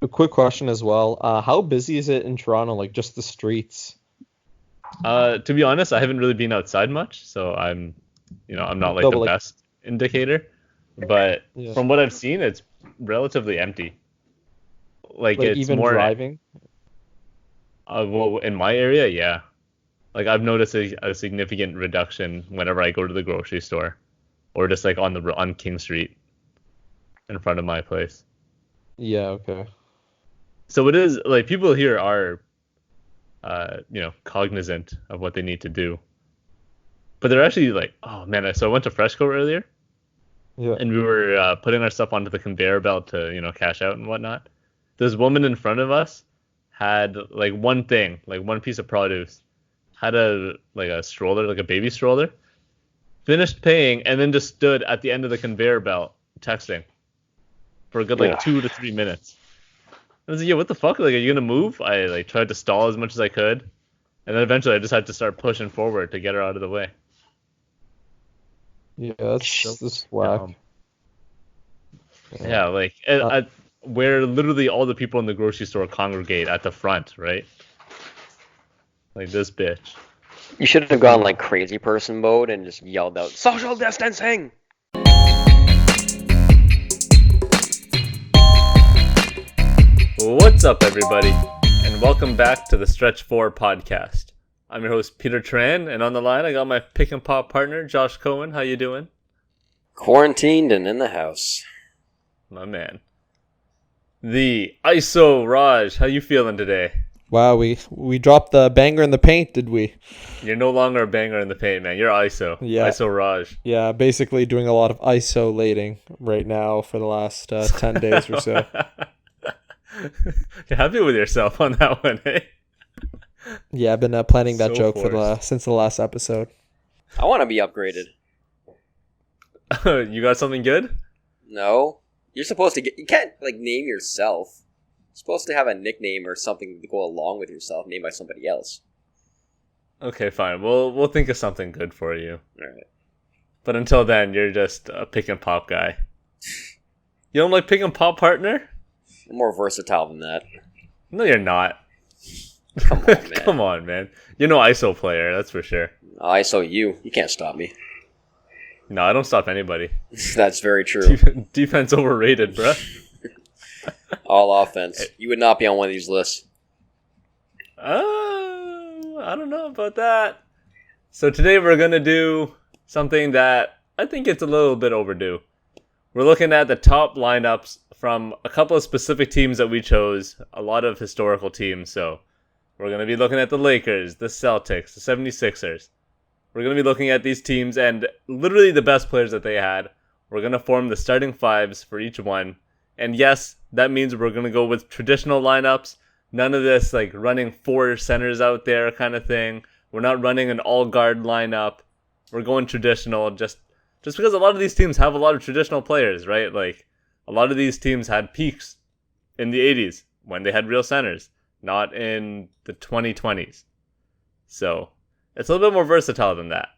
A quick question as well. How busy is it in Toronto? Like just the streets? To be honest, I haven't really been outside much, so I'm not like No, the but like best indicator. But yeah, from what I've seen, it's relatively empty. Like like it's even more, driving. well, in my area, yeah. Like I've noticed a significant reduction whenever I go to the grocery store, or just like on King Street in front of my place. Yeah, okay. So it is like people here are, cognizant of what they need to do, but they're actually like, oh man. So I went to Freshco earlier, Yeah. and we were putting our stuff onto the conveyor belt to cash out and whatnot. This woman in front of us had like one thing, like one piece of produce, had a stroller, like a baby stroller, finished paying, and then just stood at the end of the conveyor belt texting for a good like Yeah. 2 to 3 minutes. I was like, yeah, what the fuck? Like, are you gonna move? I like tried to stall as much as I could, and then eventually I just had to start pushing forward to get her out of the way. Yeah, So that's whack. dumb. Yeah. Yeah, like Uh, where literally all the people in the grocery store congregate at the front, right? Like this bitch. You should have gone yeah. like crazy person mode and just yelled out social distancing. What's up, everybody, and welcome back to the Stretch 4 podcast. I'm your host, Peter Tran, and on the line I got my pick and pop partner, Josh Cohen. How you doing? Quarantined and in the house. My man. The ISO Raj, how you feeling today? Wow, we dropped the banger in the paint, did we? You're no longer a banger in the paint, man. You're ISO. Yeah. ISO Raj. Yeah, basically doing a lot of isolating right now for the last 10 days or so. You're happy with yourself on that one, eh? Yeah, I've been planning that So joke forced. since the last episode. I want to be upgraded. You got something good? No, you're supposed to get. You can't like name yourself. You're supposed to have a nickname or something to go along with yourself, named by somebody else. Okay, fine. We'll think of something good for you. All right. But until then, you're just a pick and pop guy. You don't like pick and pop, partner? I'm more versatile than that. No, you're not. Come on, man. Come on, man. You're no ISO player, that's for sure. I saw you. You can't stop me. No, I don't stop anybody. That's very true. Defense overrated, bruh. All offense. You would not be on one of these lists. I don't know about that. So today we're going to do something that I think it's a little bit overdue. We're looking at the top lineups from a couple of specific teams that we chose, a lot of historical teams. So we're going to be looking at the Lakers, the Celtics, the 76ers. We're going to be looking at these teams and literally the best players that they had. We're going to form the starting fives for each one. And yes, that means we're going to go with traditional lineups. None of this like running four centers out there kind of thing. We're not running an all-guard lineup. We're going traditional just because a lot of these teams have a lot of traditional players, right? Like a lot of these teams had peaks in the 80s when they had real centers, not in the 2020s. So it's a little bit more versatile than that.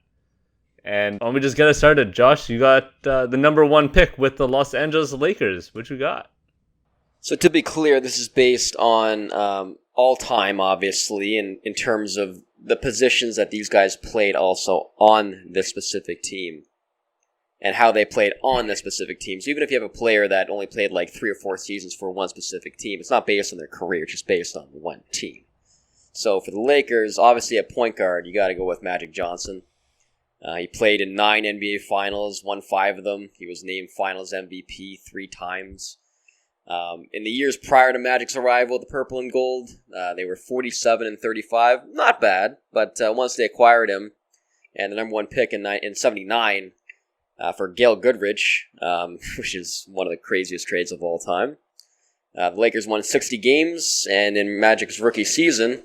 And why don't we just get us started? Josh, you got the number one pick with the Los Angeles Lakers. What you got? So to be clear, this is based on all time, obviously, in terms of the positions that these guys played also on this specific team and how they played on this specific team. So even if you have a player that only played like 3 or 4 seasons for one specific team, it's not based on their career, it's just based on one team. So for the Lakers, obviously at point guard, you got to go with Magic Johnson. He played in 9 NBA Finals, won 5 of them. He was named Finals MVP 3 times. In the years prior to Magic's arrival, the purple and gold, they were 47 and 35. Not bad, but once they acquired him, and the number one pick in 79 for Gail Goodrich, which is one of the craziest trades of all time. The Lakers won 60 games, and in Magic's rookie season,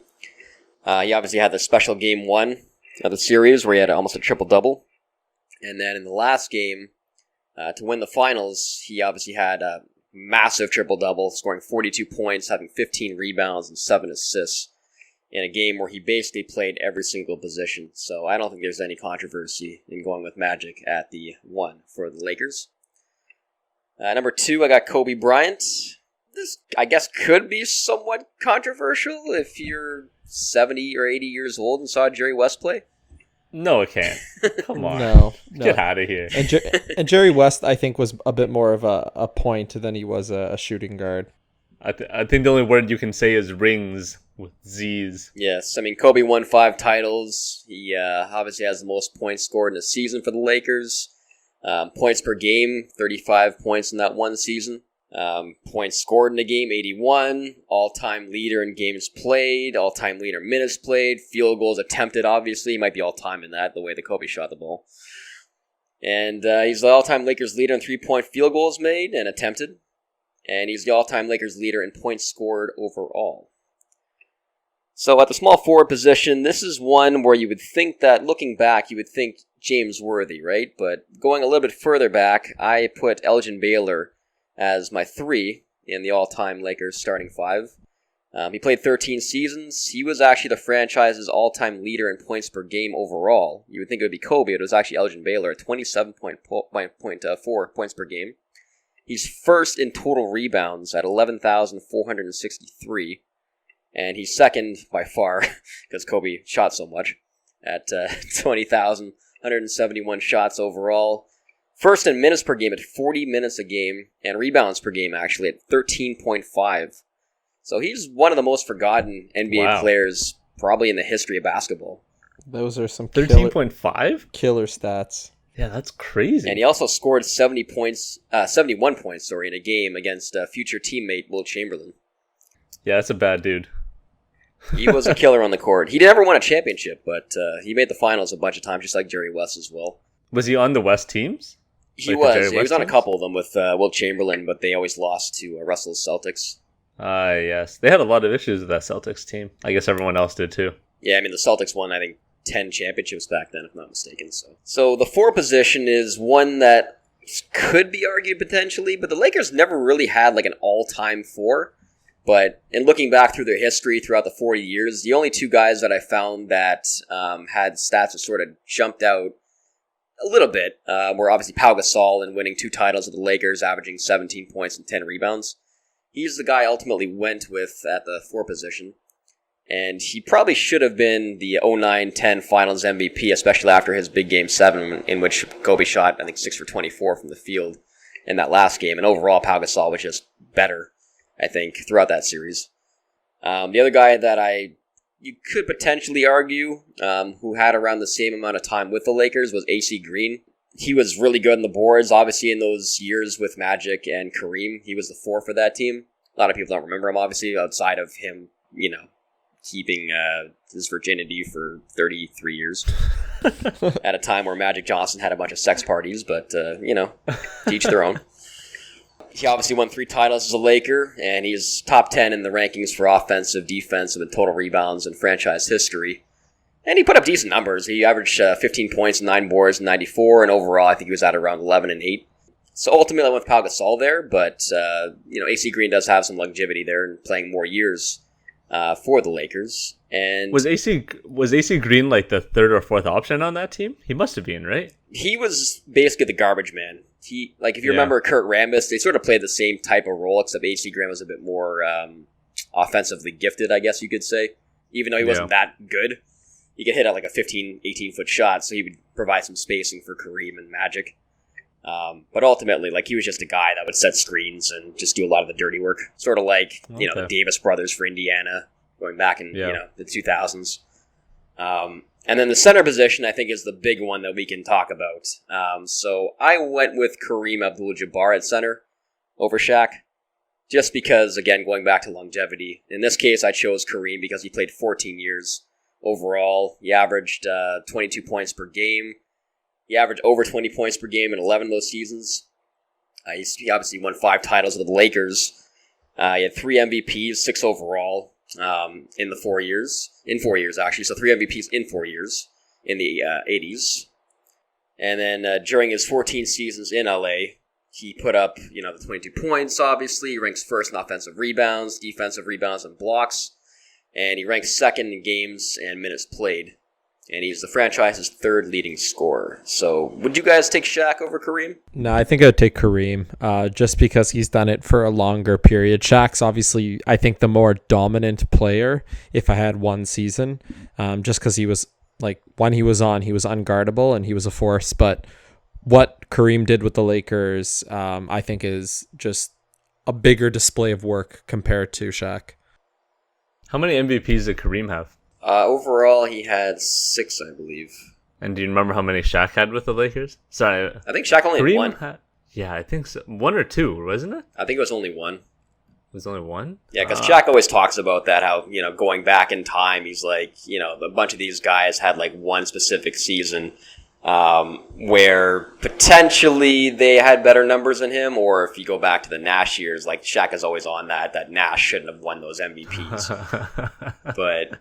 he obviously had the special game 1 of the series where he had almost a triple-double. And then in the last game, to win the finals, he obviously had a massive triple-double, scoring 42 points, having 15 rebounds and 7 assists in a game where he basically played every single position. So I don't think there's any controversy in going with Magic at the 1 for the Lakers. Number 2, I got Kobe Bryant. This, I guess, could be somewhat controversial if you're 70 or 80 years old and saw Jerry West play. No, it can't. Come on. No. Get out of here. And Jerry West, I think, was a bit more of a point than he was a shooting guard. I think the only word you can say is rings with Z's. Yes, I mean, Kobe won 5 titles. He obviously has the most points scored in a season for the Lakers. Points per game, 35 points in that one season. Points scored in a game, 81. All-time leader in games played. All-time leader in minutes played. Field goals attempted, obviously. He might be all-time in that, the way that Kobe shot the ball. And he's the all-time Lakers leader in three-point field goals made and attempted. And he's the all-time Lakers leader in points scored overall. So at the small forward position, this is one where you would think that, looking back, you would think James Worthy, right? But going a little bit further back, I put Elgin Baylor as my 3 in the all-time Lakers starting 5. He played 13 seasons. He was actually the franchise's all-time leader in points per game overall. You would think it would be Kobe, but it was actually Elgin Baylor at 27.4 points per game. He's first in total rebounds at 11,463. And he's second by far, because Kobe shot so much, at 20,171 shots overall. First in minutes per game at 40 minutes a game, and rebounds per game actually at 13.5. So he's one of the most forgotten NBA players probably in the history of basketball. Those are some 13.5? Killer stats. Yeah, that's crazy. And he also scored 71 points, in a game against future teammate Will Chamberlain. Yeah, that's a bad dude. He was a killer on the court. He never won a championship, but he made the finals a bunch of times, just like Jerry West as well. Was he on the West teams? He was on a couple of them with Will Chamberlain, but they always lost to Russell's Celtics. Yes. They had a lot of issues with that Celtics team. I guess everyone else did too. Yeah, I mean, the Celtics won, I think, 10 championships back then, if I'm not mistaken. So the 4 position is one that could be argued potentially, but the Lakers never really had like an all-time 4. But in looking back through their history throughout the 40 years, the only 2 guys that I found that had stats that sort of jumped out a little bit were obviously Pau Gasol in winning 2 titles with the Lakers, averaging 17 points and 10 rebounds. He's the guy I ultimately went with at the 4 position. And he probably should have been the 09-10 Finals MVP, especially after his big Game 7, in which Kobe shot, I think, 6 for 24 from the field in that last game. And overall, Pau Gasol was just better, I think, throughout that series. The other guy that you could potentially argue, who had around the same amount of time with the Lakers, was AC Green. He was really good on the boards, obviously, in those years with Magic and Kareem. He was the 4 for that team. A lot of people don't remember him, obviously, outside of him, keeping his virginity for 33 years at a time where Magic Johnson had a bunch of sex parties, but, to each their own. He obviously won 3 titles as a Laker, and he's top 10 in the rankings for offensive, defensive, and total rebounds in franchise history. And he put up decent numbers. He averaged 15 points, 9 boards, 94, and overall I think he was at around 11 and 8. So ultimately I went with Pau Gasol there, but, AC Green does have some longevity there and playing more years for the Lakers. And was AC Green like the 3rd or 4th option on that team? He must have been, right? He was basically the garbage man. If you remember Kurt Rambis, they sort of played the same type of role, except AC Green was a bit more offensively gifted, I guess you could say. Even though he wasn't that good, he could hit at like a 15, 18-foot shot, so he would provide some spacing for Kareem and Magic. But ultimately, he was just a guy that would set screens and just do a lot of the dirty work. Sort of like, the Davis brothers for Indiana, going back in, the 2000s. And then the center position, I think, is the big one that we can talk about. So I went with Kareem Abdul-Jabbar at center over Shaq, just because, again, going back to longevity. In this case, I chose Kareem because he played 14 years overall. He averaged 22 points per game. He averaged over 20 points per game in 11 of those seasons. He obviously won 5 titles with the Lakers. He had 3 MVPs, 6 overall. In 4 years, actually. So 3 MVPs in 4 years in the 80s. And then during his 14 seasons in LA, he put up, the 22 points, obviously. He ranks first in offensive rebounds, defensive rebounds, and blocks. And he ranks second in games and minutes played. and he's the franchise's third leading scorer. So, would you guys take Shaq over Kareem? No, I think I would take Kareem, just because he's done it for a longer period. Shaq's obviously, I think, the more dominant player if I had one season, just because he was, like, when he was on, he was unguardable and he was a force. But what Kareem did with the Lakers, I think, is just a bigger display of work compared to Shaq. How many MVPs did Kareem have? Overall, he had 6, I believe. And do you remember how many Shaq had with the Lakers? Sorry. I think Shaq only had 1. Yeah, I think so. 1 or 2, wasn't it? I think it was only 1. It was only 1? Yeah, because Shaq always talks about that, how, going back in time, he's like, a bunch of these guys had like one specific season where potentially they had better numbers than him, or if you go back to the Nash years, like Shaq is always on that Nash shouldn't have won those MVPs. But,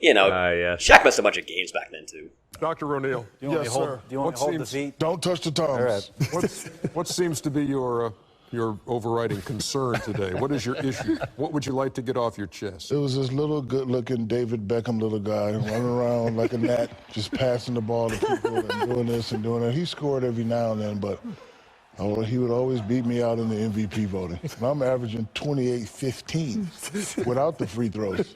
Shaq missed a bunch of games back then, too. Dr. O'Neill. Yes, sir. Do you want to hold the seat? Don't touch the thumbs. All right. What seems to be your overriding concern today? What is your issue? What would you like to get off your chest? It was this little good-looking David Beckham little guy running around like a gnat, just passing the ball to people and doing this and doing that. He scored every now and then, but he would always beat me out in the MVP voting. And I'm averaging 28-15 without the free throws.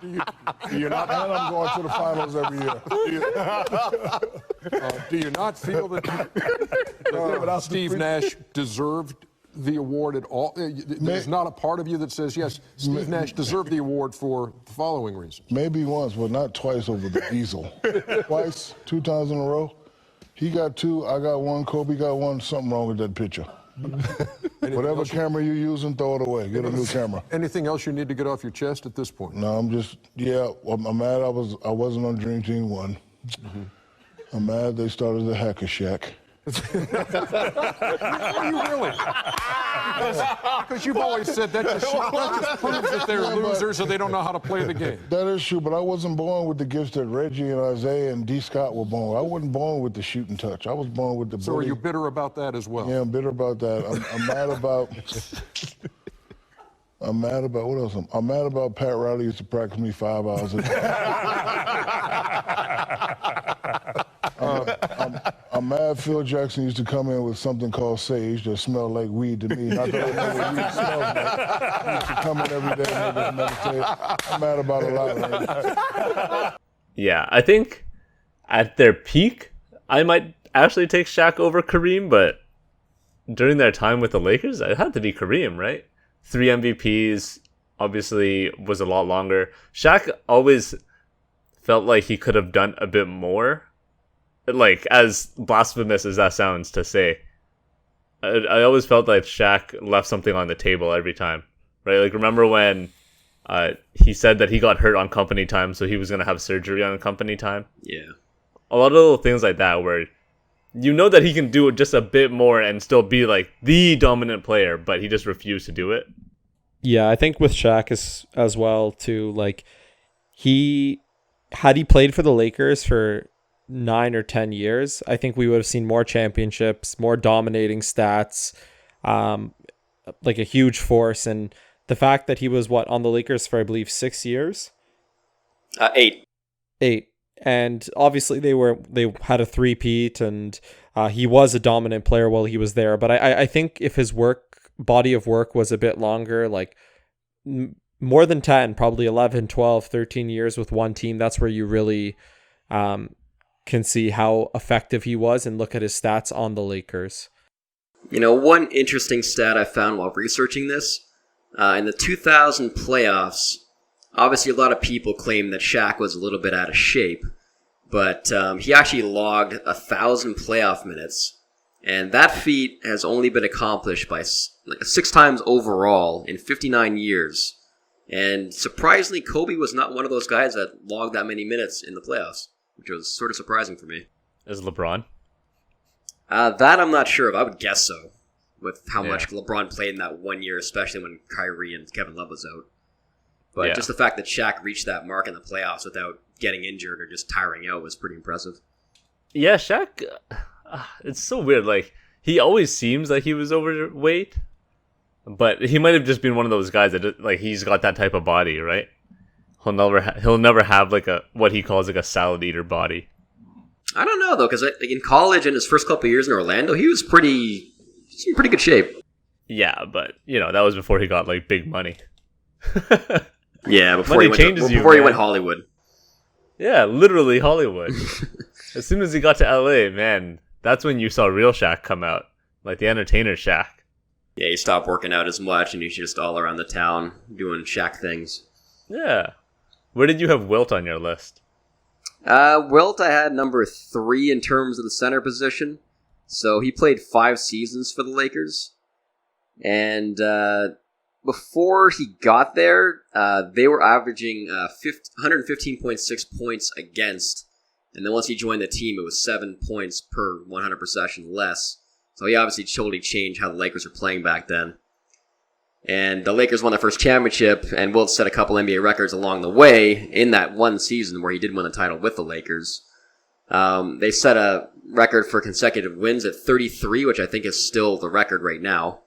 Do you not? And I'm going to the finals every year. Do you not feel that Steve Nash deserved the award at all? There's not a part of you that says, yes, Steve Nash deserved the award for the following reasons. Maybe once, but not twice over the diesel. Twice, 2 times in a row. He got 2, I got 1, Kobe got 1. Something wrong with that picture. Whatever camera you're using, throw it away. Get a new camera. Anything else you need to get off your chest at this point? No, I'm just, I'm mad I wasn't on Dream Team 1. Mm-hmm. I'm mad they started the Hacker Shack. Are you really? Because you've always said that just proves that they're losers or they don't know how to play the game. That is true, but I wasn't born with the gifts that Reggie and Isaiah and D. Scott were born with. I wasn't born with the shooting touch. I was born with the So bully. are you bitter about that as well? Yeah, I'm bitter about that. I'm mad about... I'm mad about, what else? I'm mad about Pat Riley used to practice me 5 hours a day. I'm mad Phil Jackson used to come in with something called sage that smelled like weed to me. Not that I know what weed smells like. He used to come in every day and just meditate. I'm mad about a lot of it. Yeah, I think at their peak, I might actually take Shaq over Kareem, but during their time with the Lakers, it had to be Kareem, right? 3 MVPs, obviously, was a lot longer. Shaq always felt like he could have done a bit more. Like, as blasphemous as that sounds to say, I always felt like Shaq left something on the table every time, right? Like, remember when he said that he got hurt on company time, so he was going to have surgery on company time? Yeah. A lot of little things like that where you know that he can do just a bit more and still be like the dominant player, but he just refused to do it. Yeah, I think with Shaq as well too, like had he played for the Lakers for 9 or 10 years, I think we would have seen more championships, more dominating stats, like a huge force. And the fact that he was on the Lakers for, I believe, 6 years? 8. 8. And obviously they had a three-peat, and he was a dominant player while he was there. But I think if his body of work was a bit longer, like more than 10, probably 11, 12, 13 years with one team, that's where you really can see how effective he was and look at his stats on the Lakers. One interesting stat I found while researching this, in the 2000 playoffs, obviously, a lot of people claim that Shaq was a little bit out of shape, but he actually logged 1,000 playoff minutes, and that feat has only been accomplished by 6 times overall in 59 years. And surprisingly, Kobe was not one of those guys that logged that many minutes in the playoffs, which was sort of surprising for me. Is LeBron? That I'm not sure of. I would guess so, with how much LeBron played in that 1 year, especially when Kyrie and Kevin Love was out. But just the fact that Shaq reached that mark in the playoffs without getting injured or just tiring out was pretty impressive. Yeah, Shaq, it's so weird. Like, he always seems like he was overweight, but he might have just been one of those guys that, like, he's got that type of body, right? he'll never have like a what he calls like a salad eater body. I don't know though, because in college and his first couple of years in Orlando, he was in pretty good shape. Yeah, but that was before he got like big money. Yeah, before Money he changes you, before he man. went Hollywood. Yeah, literally Hollywood. As soon as he got to LA, man, that's when you saw real Shaq come out, like the Entertainer Shaq. Yeah, he stopped working out as much, and he's just all around the town doing Shaq things. Yeah. Where did you have Wilt on your list? Wilt, I had number 3 in terms of the center position. So he played 5 seasons for the Lakers. And before he got there, they were averaging 115.6 points against. And then once he joined the team, it was 7 points per 100 possession less. So he obviously totally changed how the Lakers were playing back then. And the Lakers won their first championship, and Wilt set a couple NBA records along the way in that one season where he did win the title with the Lakers. They set a record for consecutive wins at 33, which I think is still the record right now.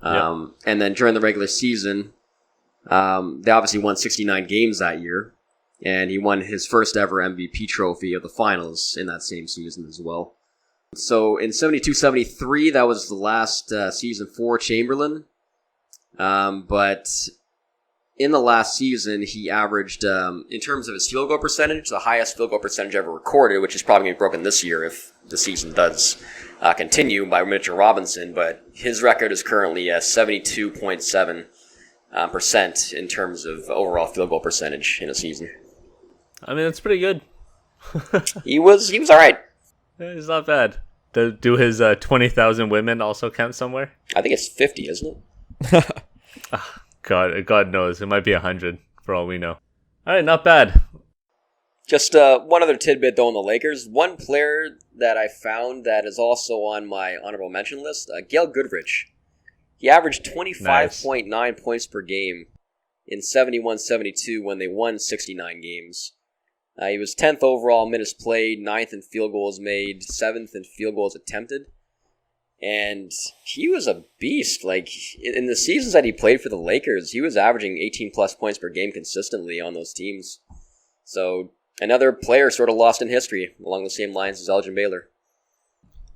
And then during the regular season, they obviously won 69 games that year, and he won his first ever MVP trophy of the finals in that same season as well. So in 72-73, that was the last season for Chamberlain. But in the last season, he averaged, in terms of his field goal percentage, the highest field goal percentage ever recorded, which is probably going to be broken this year if the season does continue by Mitchell Robinson. But his record is currently 72.7% in terms of overall field goal percentage in a season. I mean, that's pretty good. He was all right. It's not bad. Do his 20,000 women also count somewhere? I think it's 50, isn't it? God knows. It might be 100 for all we know. All right, not bad. Just one other tidbit, though, on the Lakers. One player that I found that is also on my honorable mention list, Gail Goodrich. He averaged 25.9 points per game in 71-72 when they won 69 games. He was 10th overall in minutes played, 9th in field goals made, 7th in field goals attempted. And he was a beast. Like, in the seasons that he played for the Lakers, he was averaging 18-plus points per game consistently on those teams. So, another player sort of lost in history, along the same lines as Elgin Baylor.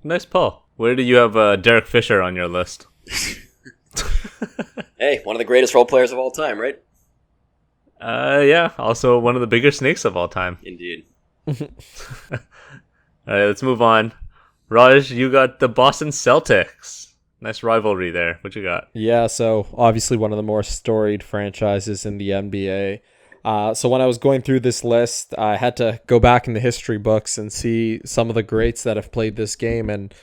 Nice pull. Where do you have Derek Fisher on your list? Hey, one of the greatest role players of all time, right? Yeah. Also one of the bigger snakes of all time. Indeed. All right, let's move on. Raj, you got the Boston Celtics. Nice rivalry there. What you got? Yeah, so obviously one of the more storied franchises in the NBA. So when I was going through this list, I had to go back in the history books and see some of the greats that have played this game. And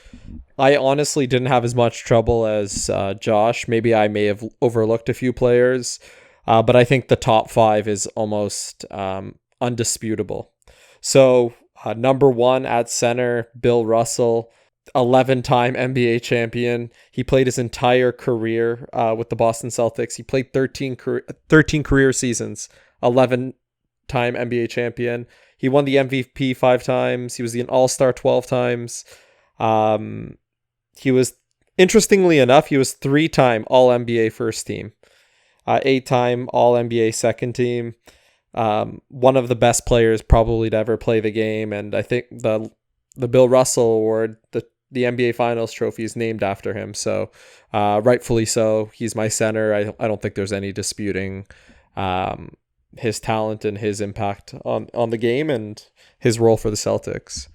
I honestly didn't have as much trouble as Josh. Maybe I may have overlooked a few players, but I think the top 5 is almost undisputable. So number 1 at center, Bill Russell, 11-time NBA champion. He played his entire career with the Boston Celtics. He played 13 career seasons, 11-time NBA champion. He won the MVP 5 times. He was an All-Star 12 times. He was, interestingly enough, he was 3-time All-NBA first team, 8-time All-NBA second team. One of the best players probably to ever play the game, and I think the Bill Russell Award, the NBA Finals trophy, is named after him. So, rightfully so. He's my center. I don't think there's any disputing his talent and his impact on the game and his role for the Celtics.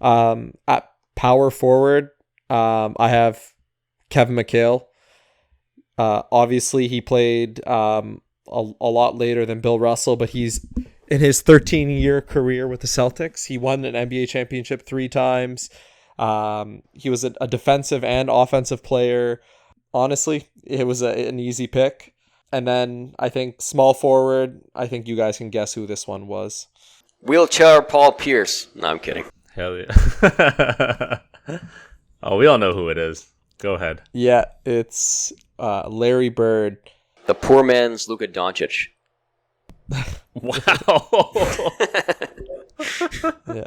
At power forward, I have Kevin McHale. Obviously, he played a lot later than Bill Russell, but he's in his 13-year career with the Celtics. He won an NBA championship 3 times. He was a defensive and offensive player. Honestly, it was an easy pick. And then I think small forward, I think you guys can guess who this one was. Wheelchair Paul Pierce. No, I'm kidding. Hell yeah. Oh, we all know who it is. Go ahead. Yeah, it's Larry Bird. The poor man's Luka Doncic. Wow. Yeah.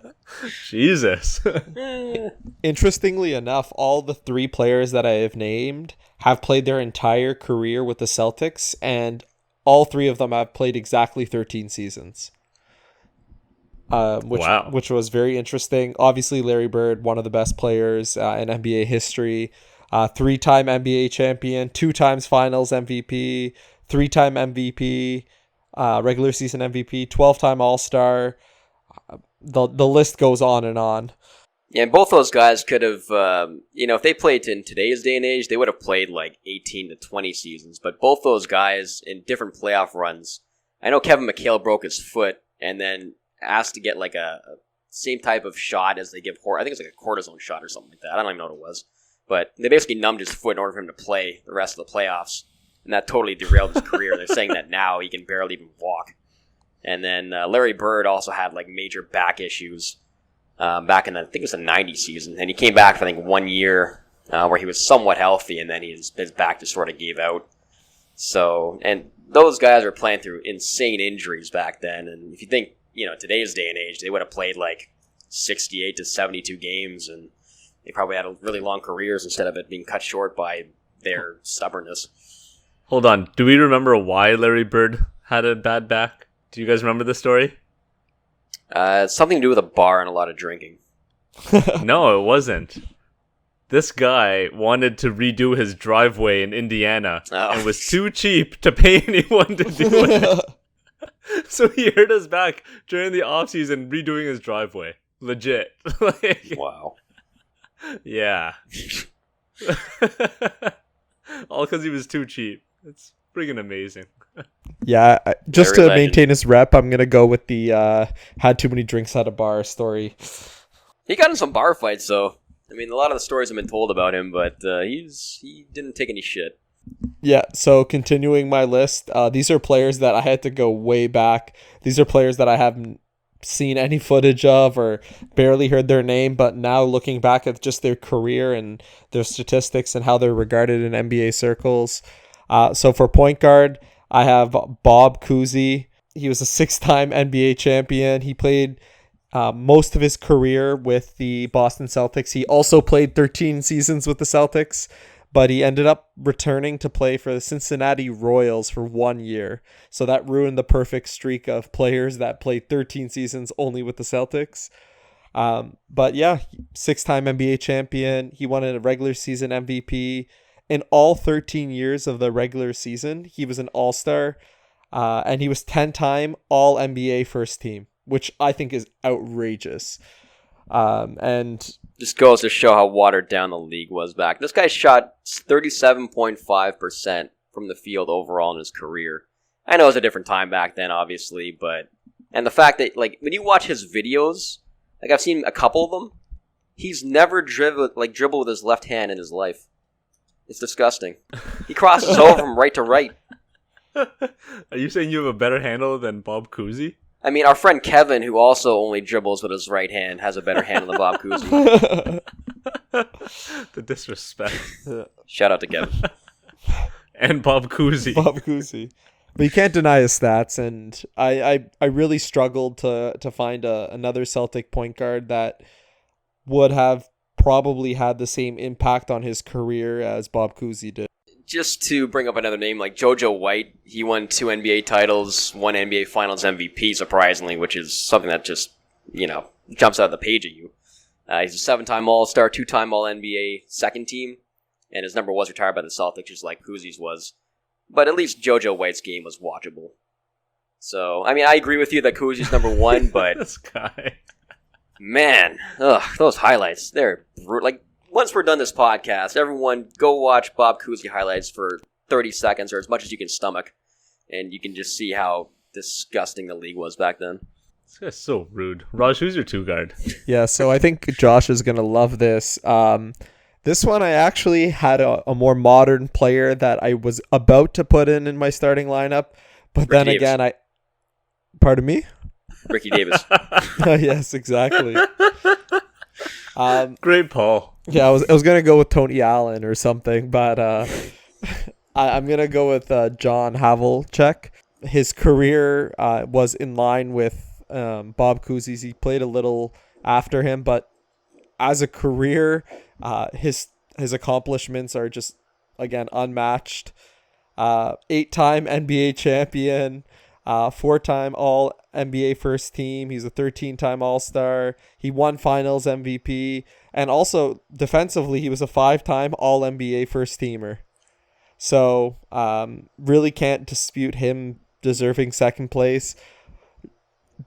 Jesus. Interestingly enough, all the 3 players that I have named have played their entire career with the Celtics, and all three of them have played exactly 13 seasons. Which was very interesting. Obviously, Larry Bird, one of the best players in NBA history, 3-time NBA champion, 2 times Finals MVP, 3-time MVP, regular season MVP, 12-time All-Star. The list goes on and on. Yeah, and both those guys could have, if they played in today's day and age, they would have played like 18 to 20 seasons. But both those guys in different playoff runs. I know Kevin McHale broke his foot and then asked to get like a same type of shot as they give I think it's like a cortisone shot or something like that. I don't even know what it was. But they basically numbed his foot in order for him to play the rest of the playoffs. And that totally derailed his career. They're saying that now he can barely even walk. And then Larry Bird also had like major back issues back in I think it was the 90 season. And he came back for I think 1 year where he was somewhat healthy, and then his back just sort of gave out. So, and those guys were playing through insane injuries back then. And if you think, today's day and age, they would have played like 68 to 72 games, and they probably had really long careers instead of it being cut short by their stubbornness. Hold on. Do we remember why Larry Bird had a bad back? Do you guys remember the story? It's something to do with a bar and a lot of drinking. No, it wasn't. This guy wanted to redo his driveway in Indiana and was too cheap to pay anyone to do it. So he hurt his back during the offseason redoing his driveway. Legit. Wow. Yeah. All because he was too cheap. It's freaking amazing. Yeah, just Very to maintain his rep, I'm going to go with the had too many drinks at a bar story. He got in some bar fights, though. I mean, a lot of the stories have been told about him, but he didn't take any shit. Yeah, so continuing my list, these are players that I had to go way back. These are players that I haven't seen any footage of or barely heard their name, but now looking back at just their career and their statistics and how they're regarded in NBA circles. So for point guard, I have Bob Cousy. He was a 6-time NBA champion. He played most of his career with the Boston Celtics. He also played 13 seasons with the Celtics, but he ended up returning to play for the Cincinnati Royals for 1 year. So that ruined the perfect streak of players that played 13 seasons only with the Celtics. But yeah, 6-time NBA champion. He won a regular season MVP. In all 13 years of the regular season, he was an all-star, and he was 10-time All-NBA first team, which I think is outrageous. And just goes to show how watered down the league was back. This guy shot 37.5% from the field overall in his career. I know it was a different time back then, obviously, and the fact that when you watch his videos, I've seen a couple of them, he's never dribbled with his left hand in his life. It's disgusting. He crosses over from right to right. Are you saying you have a better handle than Bob Cousy? I mean, our friend Kevin, who also only dribbles with his right hand, has a better handle than Bob Cousy. The disrespect. Shout out to Kevin. And Bob Cousy. Bob Cousy. But you can't deny his stats, and I really struggled to find another Celtic point guard that would have probably had the same impact on his career as Bob Cousy did. Just to bring up another name, like JoJo White, he won 2 NBA titles, 1 NBA Finals MVP, surprisingly, which is something that just, jumps out of the page at you. He's a 7-time All-Star, 2-time All-NBA second team, and his number was retired by the Celtics, just like Cousy's was. But at least JoJo White's game was watchable. So, I mean, I agree with you that Cousy's number 1, but... This guy... Man, those highlights, they're brutal. Once we're done this podcast, everyone go watch Bob Cousy highlights for 30 seconds or as much as you can stomach, and you can just see how disgusting the league was back then. This guy's so rude. Raj, who's your 2-guard? Yeah, so I think Josh is going to love this. This one I actually had a more modern player that I was about to put in my starting lineup, but Ricky then Davis. again, Pardon me? Ricky Davis. Yes, exactly. Great Paul. Yeah, I was gonna go with Tony Allen or something, but I'm gonna go with John Havlicek. His career was in line with Bob Cousy's. He played a little after him, but as a career, his accomplishments are just again unmatched. 8-time NBA champion, 4-time All NBA first team. He's a 13-time All-Star. He won Finals MVP, and also defensively, he was a 5-time All NBA first teamer. So really can't dispute him deserving second place.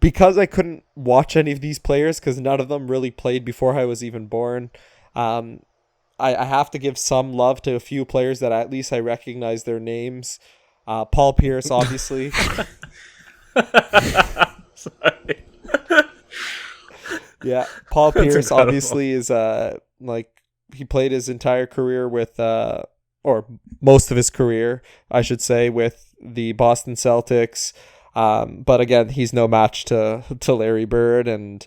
Because I couldn't watch any of these players because none of them really played before I was even born, I have to give some love to a few players that at least I recognize their names. Paul Pierce, obviously. Sorry. Yeah, Paul That's Pierce incredible. obviously is he played his entire career with or most of his career, I should say, with the Boston Celtics. But again, he's no match to Larry Bird, and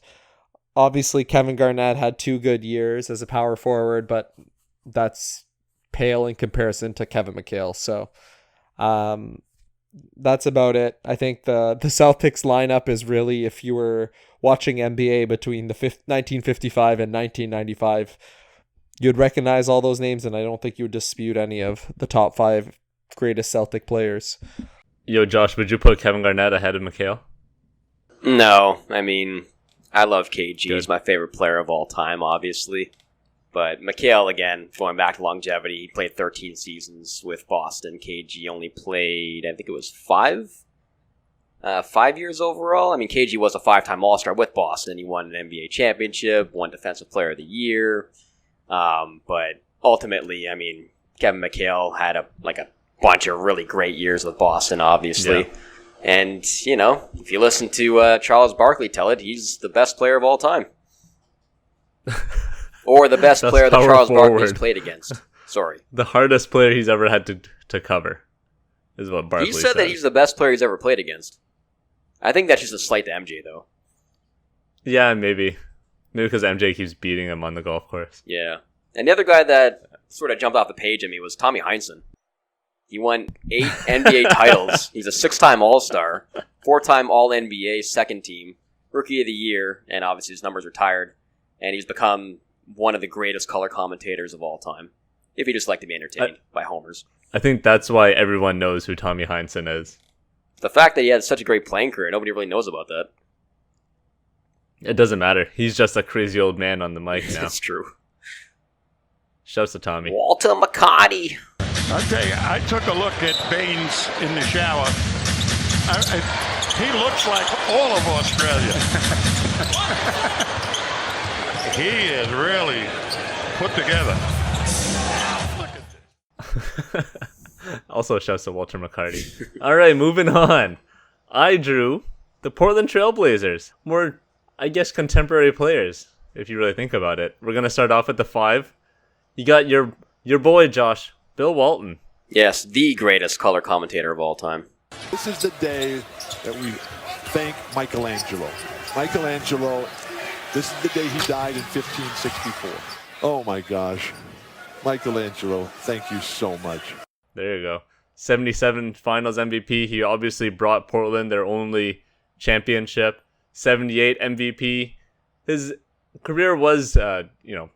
obviously Kevin Garnett had 2 good years as a power forward, but that's pale in comparison to Kevin McHale. So that's about it. I think the Celtics lineup is really, if you were watching NBA between the 1955 and 1995, you'd recognize all those names, and I don't think you would dispute any of the top 5 greatest Celtic players. Yo, Josh, would you put Kevin Garnett ahead of McHale? No, I mean, I love KG. Good. He's my favorite player of all time, obviously. But McHale, again, going back to longevity, he played 13 seasons with Boston. KG only played, I think it was 5 years overall. I mean, KG was a 5-time All-Star with Boston. He won an NBA championship, won Defensive Player of the Year. But ultimately, I mean, Kevin McHale had a bunch of really great years with Boston, obviously. Yeah. And, if you listen to Charles Barkley tell it, he's the best player of all time. Or the best That's player that power Charles Barkley's forward. played against. Sorry. The hardest player he's ever had to cover is what Barkley He said that he's the best player he's ever played against. I think that's just a slight to MJ, though. Yeah, maybe. Maybe because MJ keeps beating him on the golf course. Yeah. And the other guy that sort of jumped off the page at me was Tommy Heinsohn. He won 8 NBA titles. He's a 6-time All-Star, 4-time All-NBA second team, Rookie of the Year, and obviously his numbers retired. And he's become one of the greatest color commentators of all time, if you just like to be entertained by homers. I think that's why everyone knows who Tommy Heinsohn is. The fact that he had such a great playing career, nobody really knows about that. It doesn't matter. He's just a crazy old man on the mic now. It's true. Shouts to Tommy. Walter McCarty. I'll tell you, I took a look at Baines in the shower. He looks like all of Australia. He is really put together. Look at this. Also shouts to Walter McCarty. All right, moving on. I drew the Portland Trailblazers. More, I guess, contemporary players, if you really think about it. We're going to start off at the 5. You got your boy, Josh, Bill Walton. Yes, the greatest color commentator of all time. This is the day that we thank Michelangelo. Michelangelo, this is the day he died in 1564. Oh my gosh. Michelangelo, thank you so much. There you go. 77 Finals MVP. He obviously brought Portland their only championship. 78 MVP. His career was,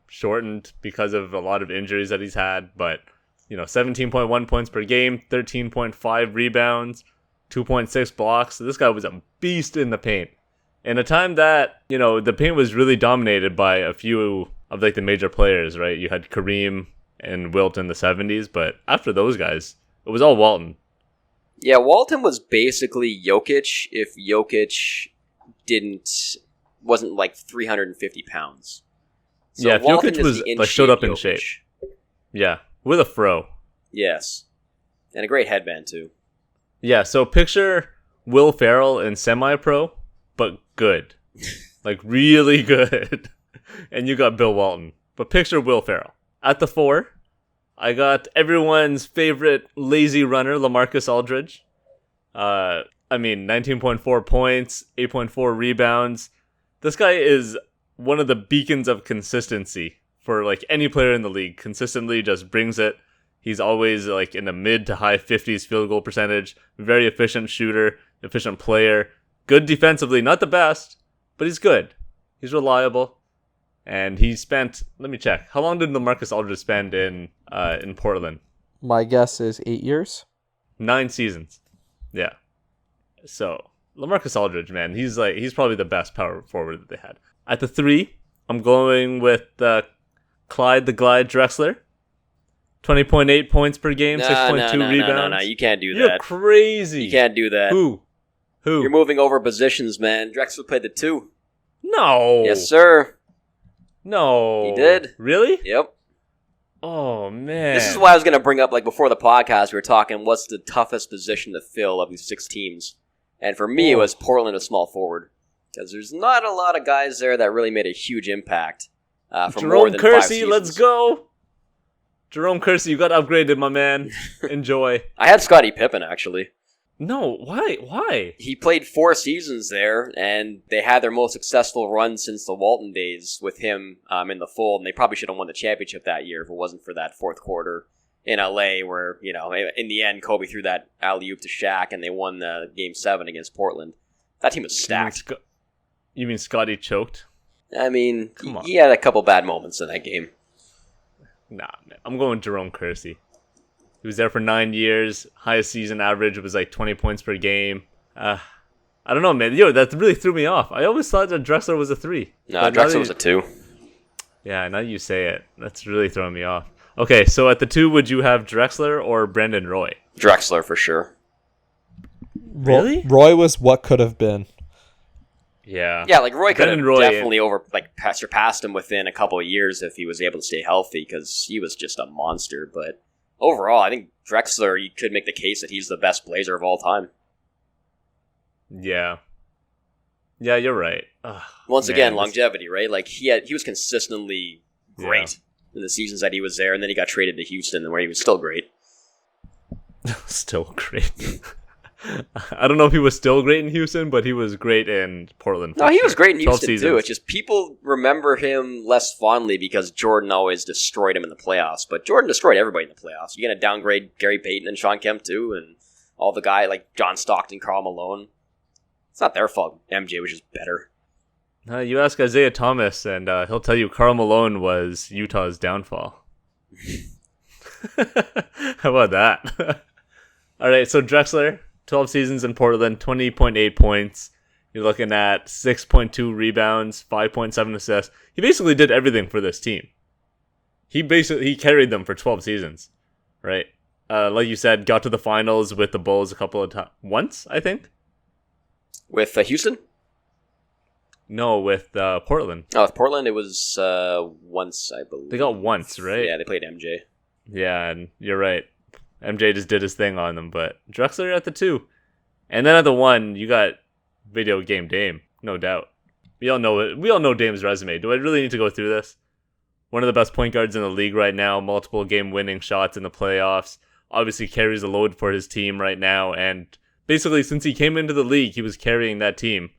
shortened because of a lot of injuries that he's had, but 17.1 points per game, 13.5 rebounds, 2.6 blocks. So this guy was a beast in the paint. In a time that, the paint was really dominated by a few of the major players, right? You had Kareem and Wilt in the 70s, but after those guys, it was all Walton. Yeah, Walton was basically Jokic if Jokic wasn't like 350 pounds. So yeah, if Walton Jokic is was the showed up in Jokic. shape. Yeah, with a fro. Yes. And a great headband, too. Yeah, so picture Will Ferrell in semi-pro, but good. Like, really good. And you got Bill Walton. But picture Will Ferrell. At the 4, I got everyone's favorite lazy runner, LaMarcus Aldridge. 19.4 points, 8.4 rebounds. This guy is one of the beacons of consistency for, any player in the league. Consistently just brings it. He's always, in the mid to high 50s field goal percentage. Very efficient shooter, efficient player. Good defensively, not the best, but he's good. He's reliable. And he spent, let me check. How long did LaMarcus Aldridge spend in Portland? My guess is 8 years. 9 seasons. Yeah. So LaMarcus Aldridge, man, he's probably the best power forward that they had. At the 3, I'm going with Clyde the Glide Drexler. 20.8 points per game, 6.2 rebounds. No, you can't do that. You're crazy. You can't do that. Who? You're moving over positions, man. Drexler played the 2. No. Yes, sir. No. He did. Really? Yep. Oh, man. This is why I was going to bring up, like, before the podcast, we were talking, what's the toughest position to fill of these 6 teams? And for me, it was Portland a small forward. Because there's not a lot of guys there that really made a huge impact for more than 5 Kersey, seasons. let's go. Jerome Kersey, you got upgraded, my man. Enjoy. I had Scottie Pippen, actually. No, why? He played 4 seasons there, and they had their most successful run since the Walton days with him in the fold, and they probably should have won the championship that year if it wasn't for that 4th quarter in LA where, in the end, Kobe threw that alley-oop to Shaq, and they won Game 7 against Portland. That team was stacked. You mean Scotty choked? I mean, Come on. he had a couple bad moments in that game. Nah, man. I'm going Jerome Kersey. He was there for 9 years. Highest season average was like 20 points per game. I don't know, man. That really threw me off. I always thought that Drexler was a 3. No, Drexler was a 2. Yeah, now you say it. That's really throwing me off. Okay, so at the 2, would you have Drexler or Brandon Roy? Drexler for sure. Really? Roy was what could have been. Yeah. Yeah, like Roy could have Roy, definitely surpassed him within a couple of years if he was able to stay healthy because he was just a monster. But overall, I think Drexler, you could make the case that he's the best Blazer of all time. Yeah. Yeah, you're right. Once again, longevity, right? Like he was consistently great in the seasons that he was there, and then he got traded to Houston where he was still great. Still great. I don't know if he was still great in Houston, but he was great in Portland. No, he was great in 12 Houston seasons. too. It's just people remember him less fondly because Jordan always destroyed him in the playoffs. But Jordan destroyed everybody in the playoffs. You're going to downgrade Gary Payton and Sean Kemp too, and all the guy like John Stockton, Karl Malone. It's not their fault. MJ was just better. You ask Isaiah Thomas, and he'll tell you Karl Malone was Utah's downfall. How about that? All right, so Drexler, 12 seasons in Portland, 20.8 points. You're looking at 6.2 rebounds, 5.7 assists. He basically did everything for this team. He carried them for 12 seasons, right? Like you said, got to the finals with the Bulls a couple of times. Once, I think? With Houston? No, with Portland. Oh, with Portland, it was once, I believe. They got once, right? Yeah, they played MJ. Yeah, and you're right. MJ just did his thing on them, but Drexler at the 2. And then at the 1, you got Video Game Dame, no doubt. We all know it. We all know Dame's resume. Do I really need to go through this? One of the best point guards in the league right now, multiple game-winning shots in the playoffs. Obviously carries the load for his team right now, and basically since he came into the league, he was carrying that team.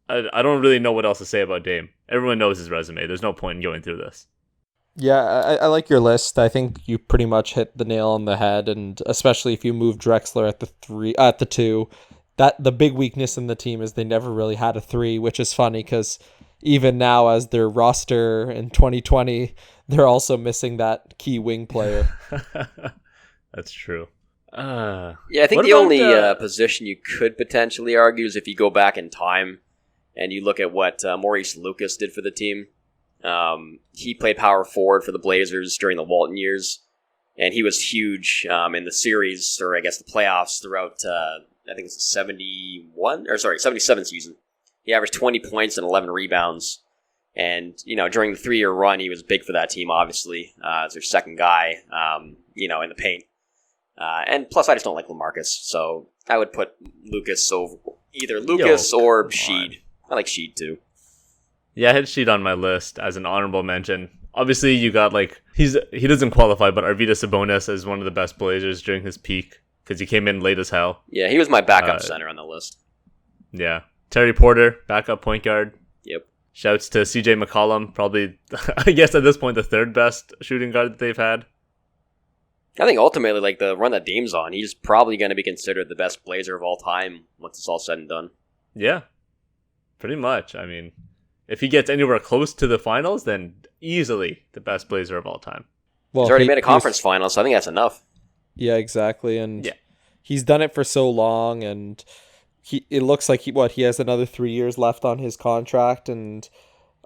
I don't really know what else to say about Dame. Everyone knows his resume. There's no point in going through this. Yeah, I like your list. I think you pretty much hit the nail on the head, and especially if you move Drexler at the 2, that the big weakness in the team is they never really had a 3, which is funny because even now as their roster in 2020, they're also missing that key wing player. That's true. Yeah, I think the only position you could potentially argue is if you go back in time and you look at what Maurice Lucas did for the team. He played power forward for the Blazers during the Walton years, and he was huge in the series, or I guess the playoffs throughout, I think it's the 77 season. He averaged 20 points and 11 rebounds, and, during the 3-year run, he was big for that team, obviously, as their second guy, in the paint. And plus, I just don't like LaMarcus, so I would put Lucas over either Lucas or Sheed. I like Sheed, too. Yeah, I had Sheed on my list as an honorable mention. Obviously, you got he doesn't qualify, but Arvydas Sabonis is one of the best Blazers during his peak because he came in late as hell. Yeah, he was my backup center on the list. Yeah, Terry Porter, backup point guard. Yep. Shouts to CJ McCollum, probably I guess at this point the 3rd best shooting guard that they've had. I think ultimately, the run that Dame's on, he's probably going to be considered the best Blazer of all time once it's all said and done. Yeah, pretty much. I mean, if he gets anywhere close to the finals, then easily the best Blazer of all time. Well, he's already made a conference final, so I think that's enough. Yeah, exactly. And he's done it for so long, and it looks like he has another 3 years left on his contract, and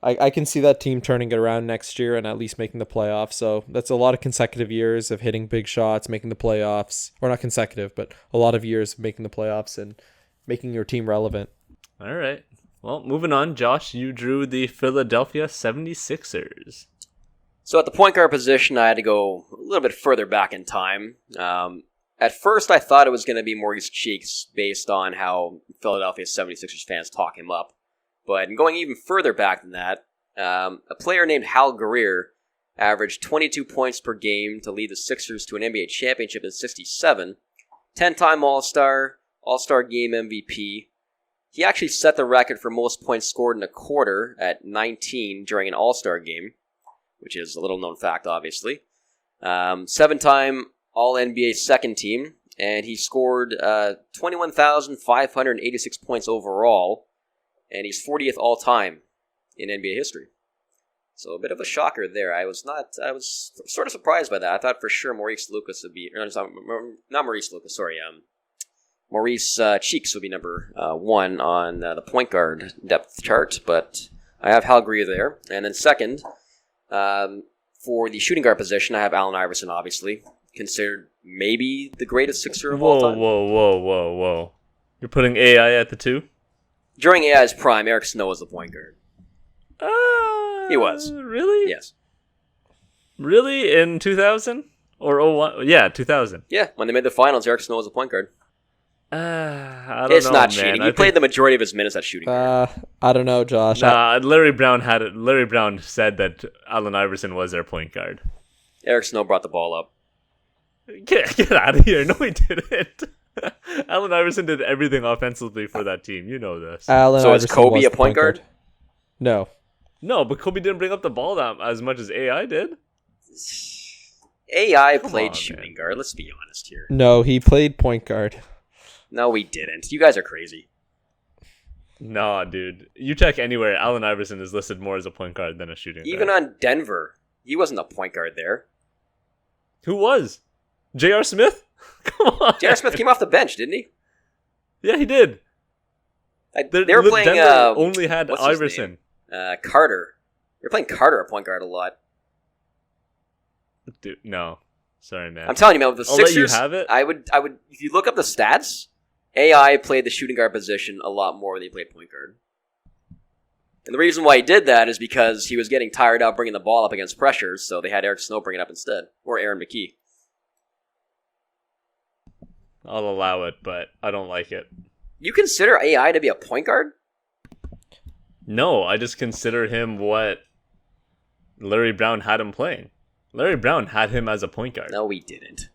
I can see that team turning it around next year and at least making the playoffs. So that's a lot of consecutive years of hitting big shots, making the playoffs, or not consecutive, but a lot of years of making the playoffs and making your team relevant. All right. Well, moving on, Josh, you drew the Philadelphia 76ers. So at the point guard position, I had to go a little bit further back in time. At first, I thought it was going to be Maurice Cheeks based on how Philadelphia 76ers fans talk him up. But going even further back than that, a player named Hal Greer averaged 22 points per game to lead the Sixers to an NBA championship in '67, 10-time All-Star, All-Star Game MVP. He actually set the record for most points scored in a quarter at 19 during an All-Star game, which is a little-known fact, obviously. 7-time All-NBA second team, and he scored 21,586 points overall, and he's 40th all-time in NBA history. So a bit of a shocker there. I was sort of surprised by that. I thought for sure Maurice Lucas would be, not Maurice Lucas, sorry, Maurice Cheeks would be number 1 on the point guard depth chart, but I have Hal Greer there. And then second, for the shooting guard position, I have Allen Iverson, obviously, considered maybe the greatest Sixer of all time. Whoa. You're putting AI at the 2? During AI's prime, Eric Snow was the point guard. He was. Really? Yes. Really? In 2000? Or 01? Yeah, 2000. Yeah, when they made the finals, Eric Snow was the point guard. I don't it's know, not man. cheating. He played the majority of his minutes at shooting guard. I don't know, Josh. Larry Brown had it. Larry Brown said that Allen Iverson was their point guard. Eric Snow brought the ball up. Get out of here. No, he didn't. Allen Iverson did everything offensively for that team. You know this. So is Kobe a point guard? No. No, but Kobe didn't bring up the ball that as much as AI did. AI played shooting guard. Let's be honest here. No, he played point guard. No, we didn't. You guys are crazy. Nah, dude. You check anywhere, Allen Iverson is listed more as a point guard than a shooting guard. Even on Denver, he wasn't a point guard there. Who was? J.R. Smith? Come on. J.R. Smith came off the bench, didn't he? Yeah, he did. They were playing. Denver only had Iverson. Carter. They were playing Carter at point guard a lot. Dude, no. Sorry, man. I'm telling you, man. With the I'll Sixers, let you have it. I would. If you look up the stats, AI played the shooting guard position a lot more than he played point guard. And the reason why he did that is because he was getting tired out bringing the ball up against pressures, so they had Eric Snow bring it up instead, or Aaron McKee. I'll allow it, but I don't like it. You consider AI to be a point guard? No, I just consider him what Larry Brown had him playing. Larry Brown had him as a point guard. No, he didn't.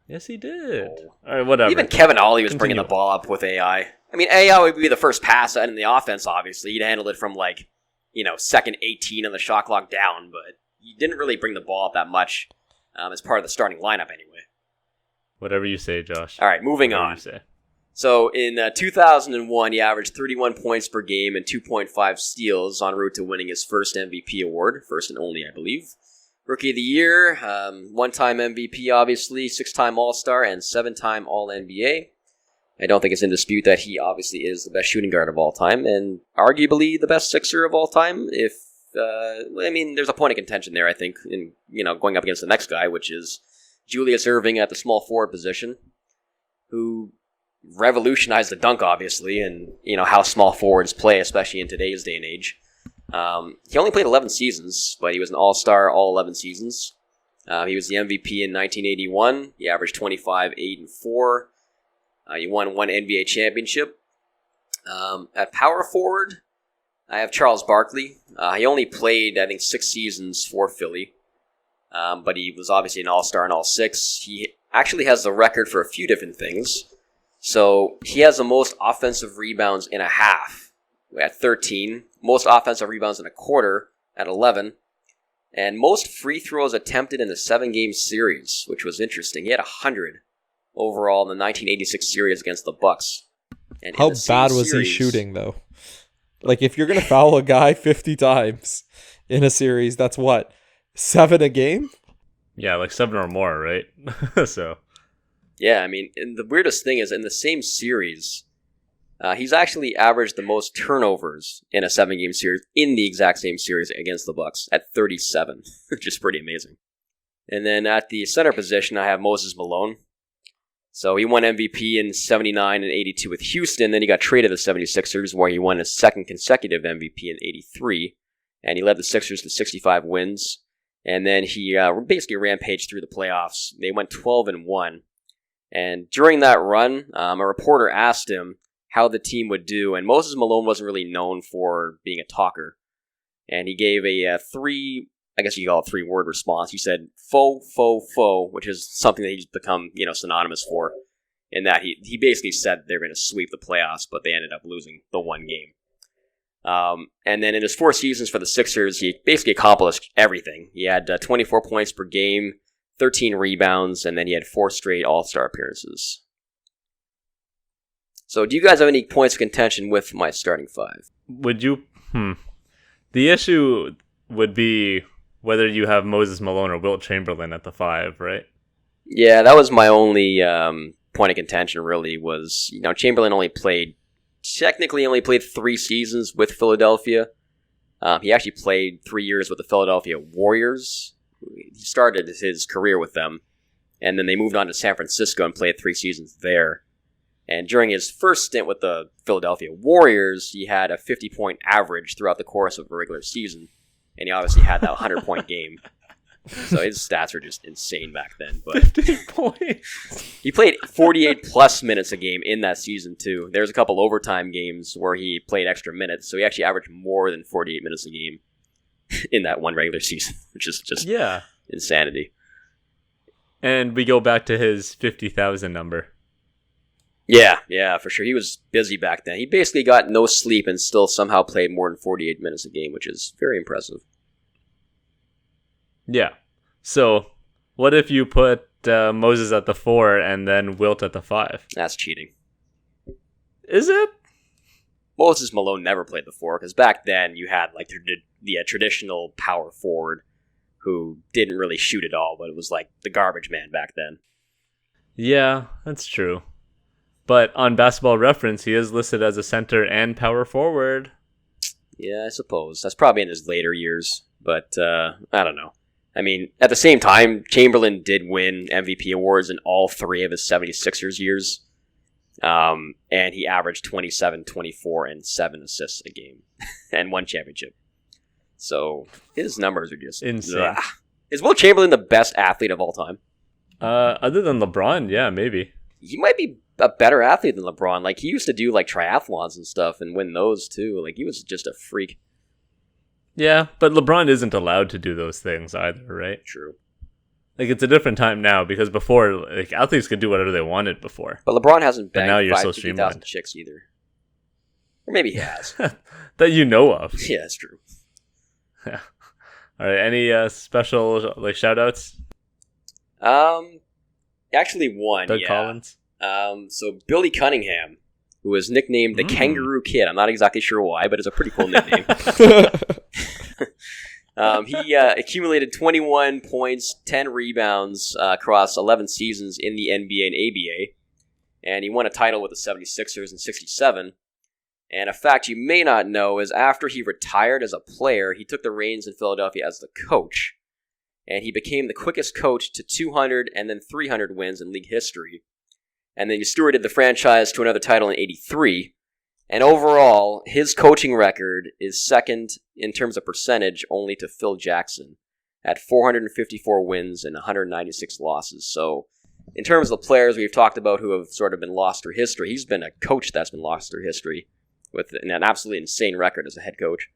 Yes, he did. Oh. All right, whatever. Even Kevin Ollie was bringing the ball up with AI. I mean, AI would be the first pass in the offense, obviously. He'd handle it from, second 18 on the shot clock down, but he didn't really bring the ball up that much as part of the starting lineup anyway. Whatever you say, Josh. All right, moving on. So in 2001, he averaged 31 points per game and 2.5 steals en route to winning his first MVP award, first and only, I believe. Rookie of the Year, one-time MVP, obviously, 6-time All-Star, and 7-time All-NBA. I don't think it's in dispute that he obviously is the best shooting guard of all time, and arguably the best Sixer of all time. There's a point of contention there, I think, in going up against the next guy, which is Julius Erving at the small forward position, who revolutionized the dunk, obviously, and how small forwards play, especially in today's day and age. He only played 11 seasons, but he was an all-star all 11 seasons. He was the MVP in 1981. He averaged 25, 8, and 4. He won one NBA championship. At power forward, I have Charles Barkley. He only played, I think, 6 seasons for Philly, but he was obviously an all-star in all 6. He actually has the record for a few different things. So he has the most offensive rebounds in a half at 13, most offensive rebounds in a quarter at 11, and most free throws attempted in the 7-game series, which was interesting. He had 100 overall in the 1986 series against the Bucks. And how bad was he shooting, though? If you're going to foul a guy 50 times in a series, that's what? 7 a game? Yeah, 7 or more, right? So... Yeah, I mean, and the weirdest thing is in the same series, he's actually averaged the most turnovers in a 7-game series in the exact same series against the Bucks at 37, which is pretty amazing. And then at the center position, I have Moses Malone. So he won MVP in 79 and 82 with Houston. Then he got traded to the 76ers, where he won his second consecutive MVP in 83. And he led the Sixers to 65 wins. And then he basically rampaged through the playoffs. They went 12-1. And during that run, a reporter asked him how the team would do. And Moses Malone wasn't really known for being a talker. And he gave a I guess you call it 3-word response. He said, faux, which is something that he's become, synonymous for. In that he basically said they're going to sweep the playoffs, but they ended up losing the one game. And then in his 4 seasons for the Sixers, he basically accomplished everything. He had 24 points per game, 13 rebounds, and then he had 4 straight All-Star appearances. So do you guys have any points of contention with my starting 5? Would you? The issue would be whether you have Moses Malone or Wilt Chamberlain at the 5, right? Yeah, that was my only point of contention, really, was, Chamberlain technically only played 3 seasons with Philadelphia. He actually played 3 years with the Philadelphia Warriors. He started his career with them, and then they moved on to San Francisco and played 3 seasons there. And during his first stint with the Philadelphia Warriors, he had a 50-point average throughout the course of a regular season. And he obviously had that 100-point game. So his stats were just insane back then. But 50 points. He played 48-plus minutes a game in that season, too. There's a couple overtime games where he played extra minutes. So he actually averaged more than 48 minutes a game in that one regular season, which is just insanity. And we go back to his 50,000 number. Yeah, for sure. He was busy back then. He basically got no sleep and still somehow played more than 48 minutes a game, which is very impressive. Yeah. So, what if you put Moses at the 4 and then Wilt at the 5? That's cheating. Is it? Moses Malone never played the 4, because back then you had the traditional power forward who didn't really shoot at all, but it was like the garbage man back then. Yeah, that's true. But on Basketball Reference, he is listed as a center and power forward. Yeah, I suppose. That's probably in his later years, but I don't know. I mean, at the same time, Chamberlain did win MVP awards in all 3 of his 76ers years. And he averaged 27, 24, and 7 assists a game and 1 championship. So his numbers are just insane. Ugh. Is Wilt Chamberlain the best athlete of all time? Other than LeBron, yeah, maybe. He might be a better athlete than LeBron. Like, he used to do triathlons and stuff and win those too. Like, he was just a freak. Yeah, but LeBron isn't allowed to do those things either, right? True. Like, it's a different time now, because before, athletes could do whatever they wanted before. But LeBron hasn't banged now you're so 50,000 streamlined. chicks either. Or maybe he has. That you know of. Yeah, that's true. Yeah. All right, any special shout-outs? Actually one, Doug Collins? So Billy Cunningham, who was nicknamed the Kangaroo Kid. I'm not exactly sure why, but it's a pretty cool nickname. He accumulated 21 points, 10 rebounds across 11 seasons in the NBA and ABA. And he won a title with the 76ers in 67. And a fact you may not know is after he retired as a player, he took the reins in Philadelphia as the coach. And he became the quickest coach to 200 and then 300 wins in league history. And then he stewarded the franchise to another title in 83. And overall, his coaching record is second in terms of percentage only to Phil Jackson at 454 wins and 196 losses. So in terms of the players we've talked about who have sort of been lost through history, he's been a coach that's been lost through history with an absolutely insane record as a head coach.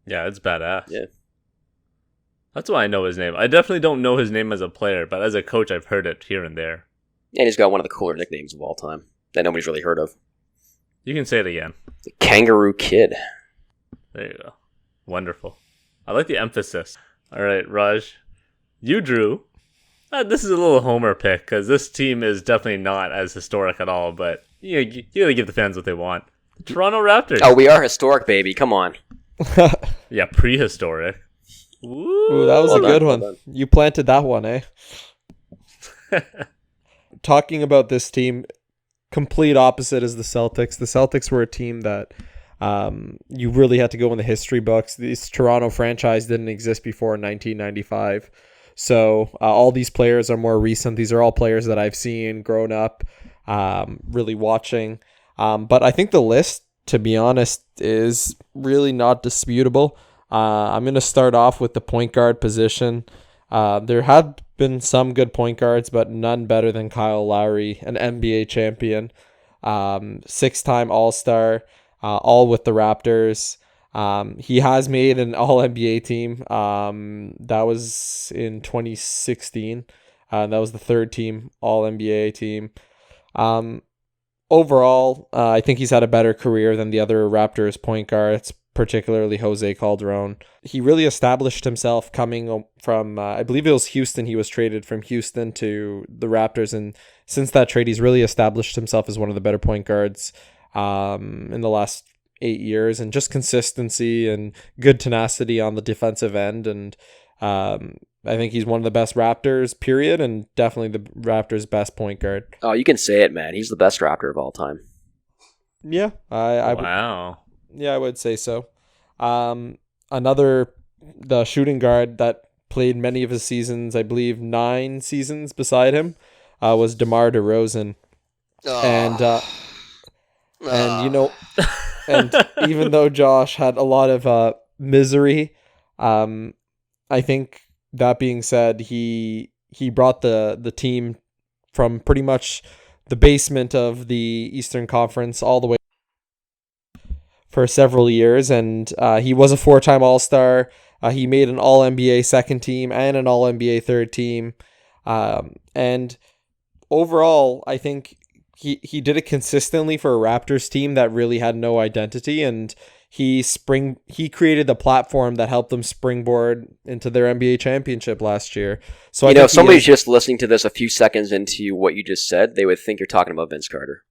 Yeah, it's badass. Yeah. That's why I know his name. I definitely don't know his name as a player, but as a coach, I've heard it here and there. And he's got one of the cooler nicknames of all time that nobody's really heard of. You can say it again. The Kangaroo Kid. There you go. Wonderful. I like the emphasis. All right, Raj, you drew. This is a little homer pick, because this team is definitely not as historic at all, but you gotta give the fans what they want. The Toronto Raptors. Oh, we are historic, baby. Come on. Yeah, prehistoric. Ooh, that was a good one. You planted that one, eh? Talking about this team, complete opposite is the Celtics. The Celtics were a team that you really had to go in the history books. This Toronto franchise didn't exist before 1995. So all these players are more recent. These are all players that I've seen, grown up, really watching. But I think the list, to be honest, is really not disputable. I'm going to start off with the point guard position. There have been some good point guards, but none better than Kyle Lowry, an NBA champion, 6-time All-Star, all with the Raptors. He has made an All-NBA team. That was in 2016. That was the third team All-NBA team. Overall, I think he's had a better career than the other Raptors point guards, particularly Jose Calderon. He really established himself coming from, I believe it was Houston. He was traded from Houston to the Raptors, and since that trade, he's really established himself as one of the better point guards in the last 8 years, and just consistency and good tenacity on the defensive end. And I think he's one of the best Raptors, period, and definitely the Raptors' best point guard. Oh, you can say it, man. He's the best Raptor of all time. Yeah, Wow. I would say so. The shooting guard that played many of his seasons, I believe 9 seasons beside him, was DeMar DeRozan. And and even though Josh had a lot of misery, I think that being said, he brought the team from pretty much the basement of the Eastern Conference all the way for several years, and he was a 4-time All-Star. He made an All-NBA second team and an All-NBA third team. And overall, I think he did it consistently for a Raptors team that really had no identity, and he created the platform that helped them springboard into their NBA championship last year. So if somebody's just listening to this a few seconds into what you just said, they would think you're talking about Vince Carter.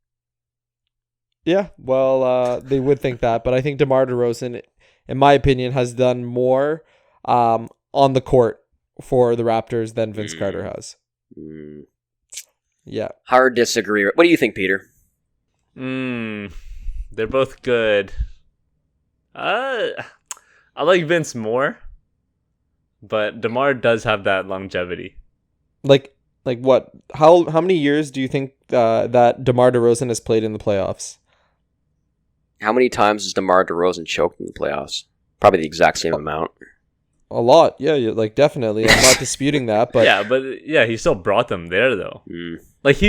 Yeah, well, they would think that, but I think DeMar DeRozan, in my opinion, has done more on the court for the Raptors than Vince Carter has. Yeah. Hard disagree. What do you think, Peter? They're both good. I like Vince more, but DeMar does have that longevity. Like what? How many years do you think that DeMar DeRozan has played in the playoffs? How many times has DeMar DeRozan choked in the playoffs? Probably the exact same amount. A lot, yeah, definitely. I'm not disputing that, but he still brought them there though. Like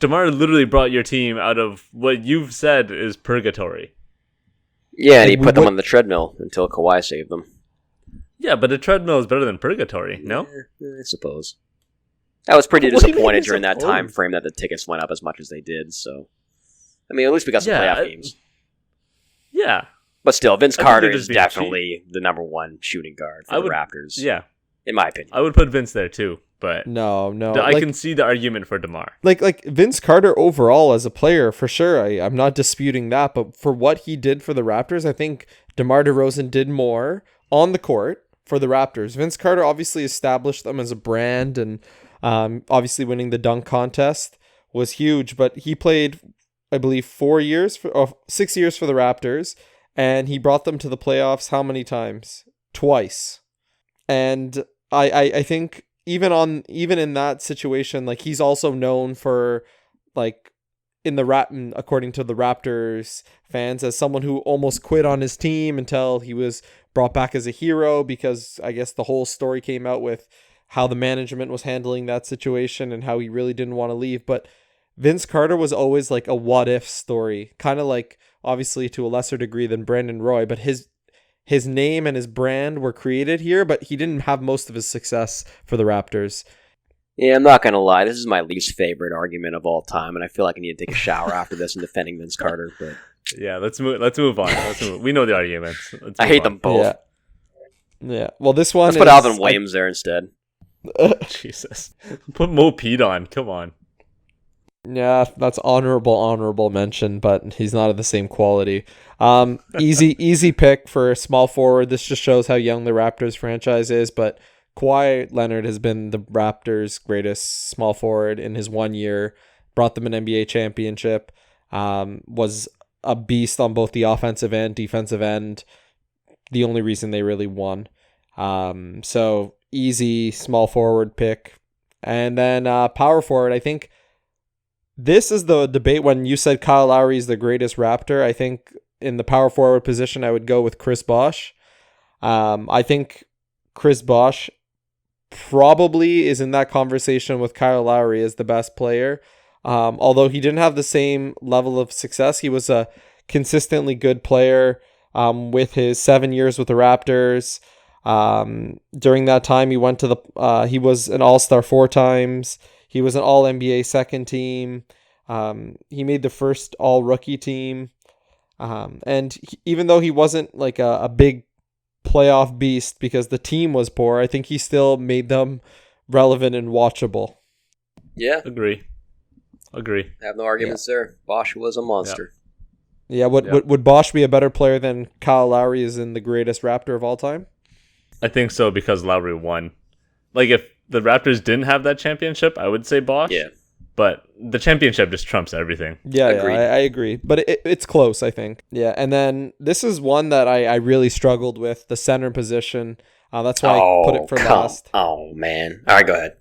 DeMar literally brought your team out of what you've said is purgatory. Yeah, and he put them on the treadmill until Kawhi saved them. Yeah, but the treadmill is better than purgatory, no? I suppose. I was pretty disappointed during that time frame that the tickets went up as much as they did. So, I mean, at least we got some playoff games. Yeah. But still, Vince Carter is definitely the number one shooting guard for the Raptors. Yeah. In my opinion. I would put Vince there too, but no. I can see the argument for DeMar. Like Vince Carter overall as a player, for sure. I'm not disputing that, but for what he did for the Raptors, I think DeMar DeRozan did more on the court for the Raptors. Vince Carter obviously established them as a brand, and obviously winning the dunk contest was huge, but he played, I believe, 6 years for the Raptors, and he brought them to the playoffs how many times? Twice. And I think even in that situation, like, he's also known for, like, according to the Raptors fans, as someone who almost quit on his team until he was brought back as a hero, because I guess the whole story came out with how the management was handling that situation and how he really didn't want to leave. But Vince Carter was always like a what if story, kind of like, obviously to a lesser degree than Brandon Roy, but his name and his brand were created here, but he didn't have most of his success for the Raptors. Yeah, I'm not going to lie. This is my least favorite argument of all time, and I feel like I need to take a shower after this in defending Vince Carter. But yeah, let's move on. We know the arguments. I hate them both. Yeah. Well, this one Let's put Alvin Williams there instead. Jesus. Put Mo Pete on. Come on. Yeah, that's honorable mention, but he's not of the same quality. Easy pick for a small forward. This just shows how young the Raptors franchise is, but Kawhi Leonard has been the Raptors' greatest small forward in his 1 year, brought them an NBA championship, was a beast on both the offensive and defensive end, the only reason they really won. So easy small forward pick. And then power forward, I think this is the debate when you said Kyle Lowry is the greatest Raptor. I think in the power forward position, I would go with Chris Bosh. I think Chris Bosh probably is in that conversation with Kyle Lowry as the best player. Although he didn't have the same level of success, he was a consistently good player with his 7 years with the Raptors. During that time, he went to he was an All-Star 4 times. He was an All-NBA second team. He made the first All-Rookie team. And even though he wasn't like a big playoff beast because the team was poor, I think he still made them relevant and watchable. Yeah. Agree. I have no arguments there. Bosh was a monster. Yeah, would Bosh be a better player than Kyle Lowry is in the greatest Raptor of all time? I think so because Lowry won. Like if the Raptors didn't have that championship, I would say Bosh. Yeah. But the championship just trumps everything. Yeah, I agree. But it's close, I think. Yeah, and then this is one that I really struggled with, the center position. That's why I put it for last. Oh, man. All right, go ahead.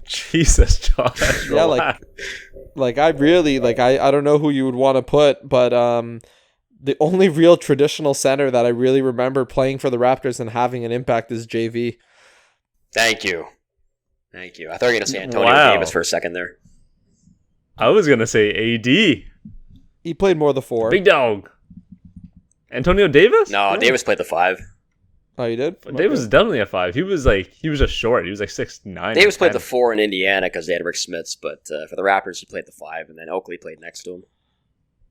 Jesus, Josh. Yeah, like I really, I don't know who you would want to put, but the only real traditional center that I really remember playing for the Raptors and having an impact is JV. Thank you. I thought you were going to say Antonio Davis for a second there. I was going to say AD. He played more the 4. Big dog. Antonio Davis? No, Davis played the 5. Oh, you did? Davis is definitely a 5. He was just short. He was like 6'9". Davis played the 4 in Indiana because they had Rick Smits, but for the Raptors, he played the 5, and then Oakley played next to him.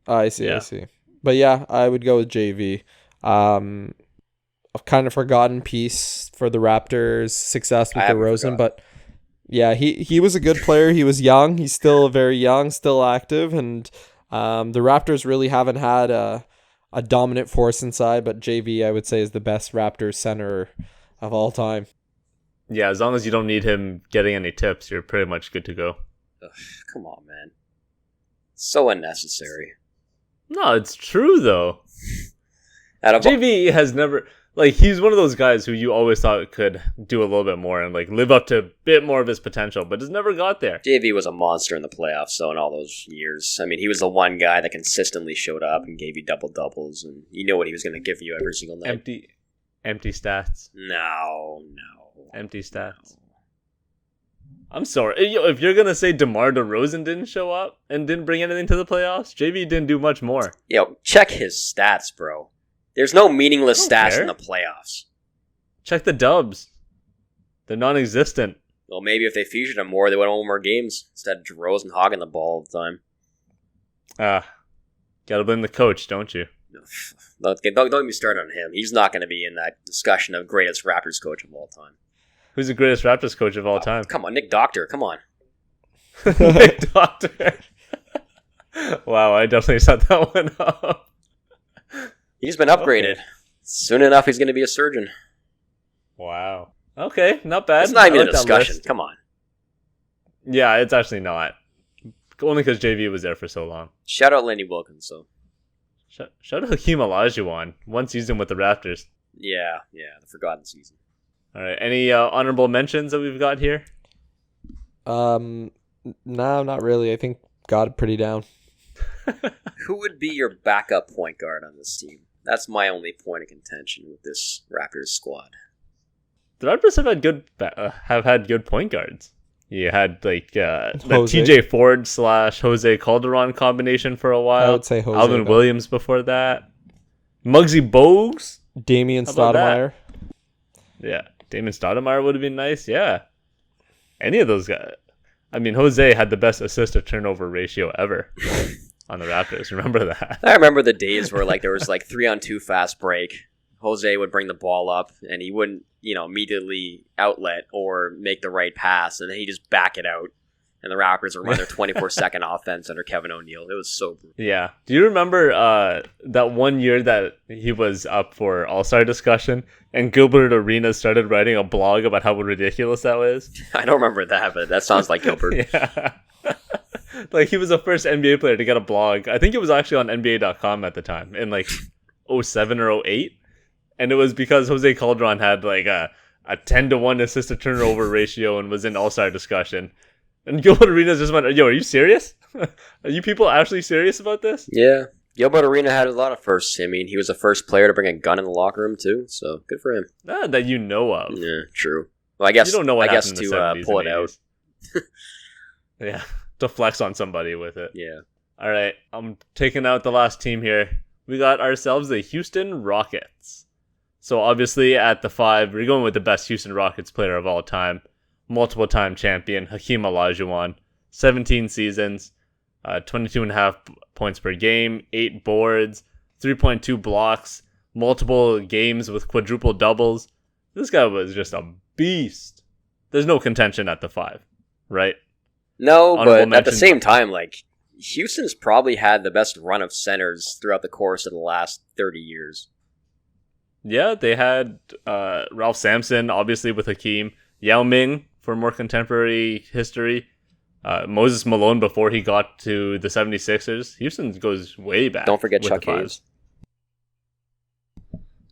I see. But yeah, I would go with JV. A kind of forgotten piece for the Raptors' success with DeRozan, but yeah, he was a good player. He was young. He's still very young, still active, and the Raptors really haven't had a dominant force inside, but JV, I would say, is the best Raptors center of all time. Yeah, as long as you don't need him getting any tips, you're pretty much good to go. Ugh, come on, man. So unnecessary. No, it's true, though. Out of JV has never... Like, he's one of those guys who you always thought could do a little bit more and, like, live up to a bit more of his potential, but has never got there. JV was a monster in the playoffs, so in all those years. I mean, he was the one guy that consistently showed up and gave you double-doubles, and you knew what he was going to give you every single night. Empty stats. No. Empty stats. I'm sorry. If you're going to say DeMar DeRozan didn't show up and didn't bring anything to the playoffs, JV didn't do much more. Yo, check his stats, bro. There's no meaningless stats in the playoffs. Check the dubs. They're non-existent. Well, maybe if they featured him more, they would have won more games instead of DeRozan hogging the ball all the time. Gotta blame the coach, don't you? Don't get me started on him. He's not going to be in that discussion of greatest Raptors coach of all time. Who's the greatest Raptors coach of all time? Come on, Nick Doctor. Come on. Nick Doctor. Wow, I definitely set that one up. He's been upgraded. Okay. Soon enough, he's going to be a surgeon. Wow. Okay, not bad. It's not even a discussion. Come on. Yeah, it's actually not. Only because JV was there for so long. Shout out Lenny Wilkins, though. Shout out Hakeem Olajuwon. 1 season with the Raptors. Yeah, the forgotten season. All right, any honorable mentions that we've got here? No, not really. I think got it pretty down. Who would be your backup point guard on this team? That's my only point of contention with this Raptors squad. The Raptors have had good point guards. You had the TJ Ford / Jose Calderon combination for a while. I would say Jose. Alvin Williams before that. Muggsy Bogues. Damian Stoudemire. Yeah, Damian Stoudemire would have been nice. Yeah, any of those guys. I mean, Jose had the best assist to turnover ratio ever on the Raptors. Remember that? I remember the days where there was 3-on-2 fast break. Jose would bring the ball up and he wouldn't, immediately outlet or make the right pass, and then he'd just back it out and the Raptors are running their 24-second offense under Kevin O'Neal. It was so brutal. Yeah. Do you remember that one year that he was up for All-Star discussion and Gilbert Arenas started writing a blog about how ridiculous that was? I don't remember that, but that sounds like Gilbert. Yeah. Like, he was the first NBA player to get a blog. I think it was actually on NBA.com at the time in like 07 or 08. And it was because Jose Calderon had like a 10-to-1 assist-to-turnover ratio and was in All-Star discussion. And Gilbert Arenas just went, yo, are you serious? Are you people actually serious about this? Yeah. Gilbert Arenas had a lot of firsts. I mean, he was the first player to bring a gun in the locker room, too. So, good for him. That you know of. Yeah, true. Well, I guess, you don't know what I guess happened in the 70s pull and it out. 80s. Yeah, to flex on somebody with it. Yeah. All right, I'm taking out the last team here. We got ourselves the Houston Rockets. So obviously at the 5, we're going with the best Houston Rockets player of all time. Multiple-time champion, Hakeem Olajuwon. 17 seasons, 22.5 points per game, 8 boards, 3.2 blocks, multiple games with quadruple doubles. This guy was just a beast. There's no contention at the 5, right? No, Honorable but at the mention. same time, like, Houston's probably had the best run of centers throughout the course of the last 30 years. Yeah, they had Ralph Sampson, obviously, with Hakeem. Yao Ming, for more contemporary history. Moses Malone before he got to the 76ers. Houston goes way back. Don't forget with Chuck the 5. Hayes.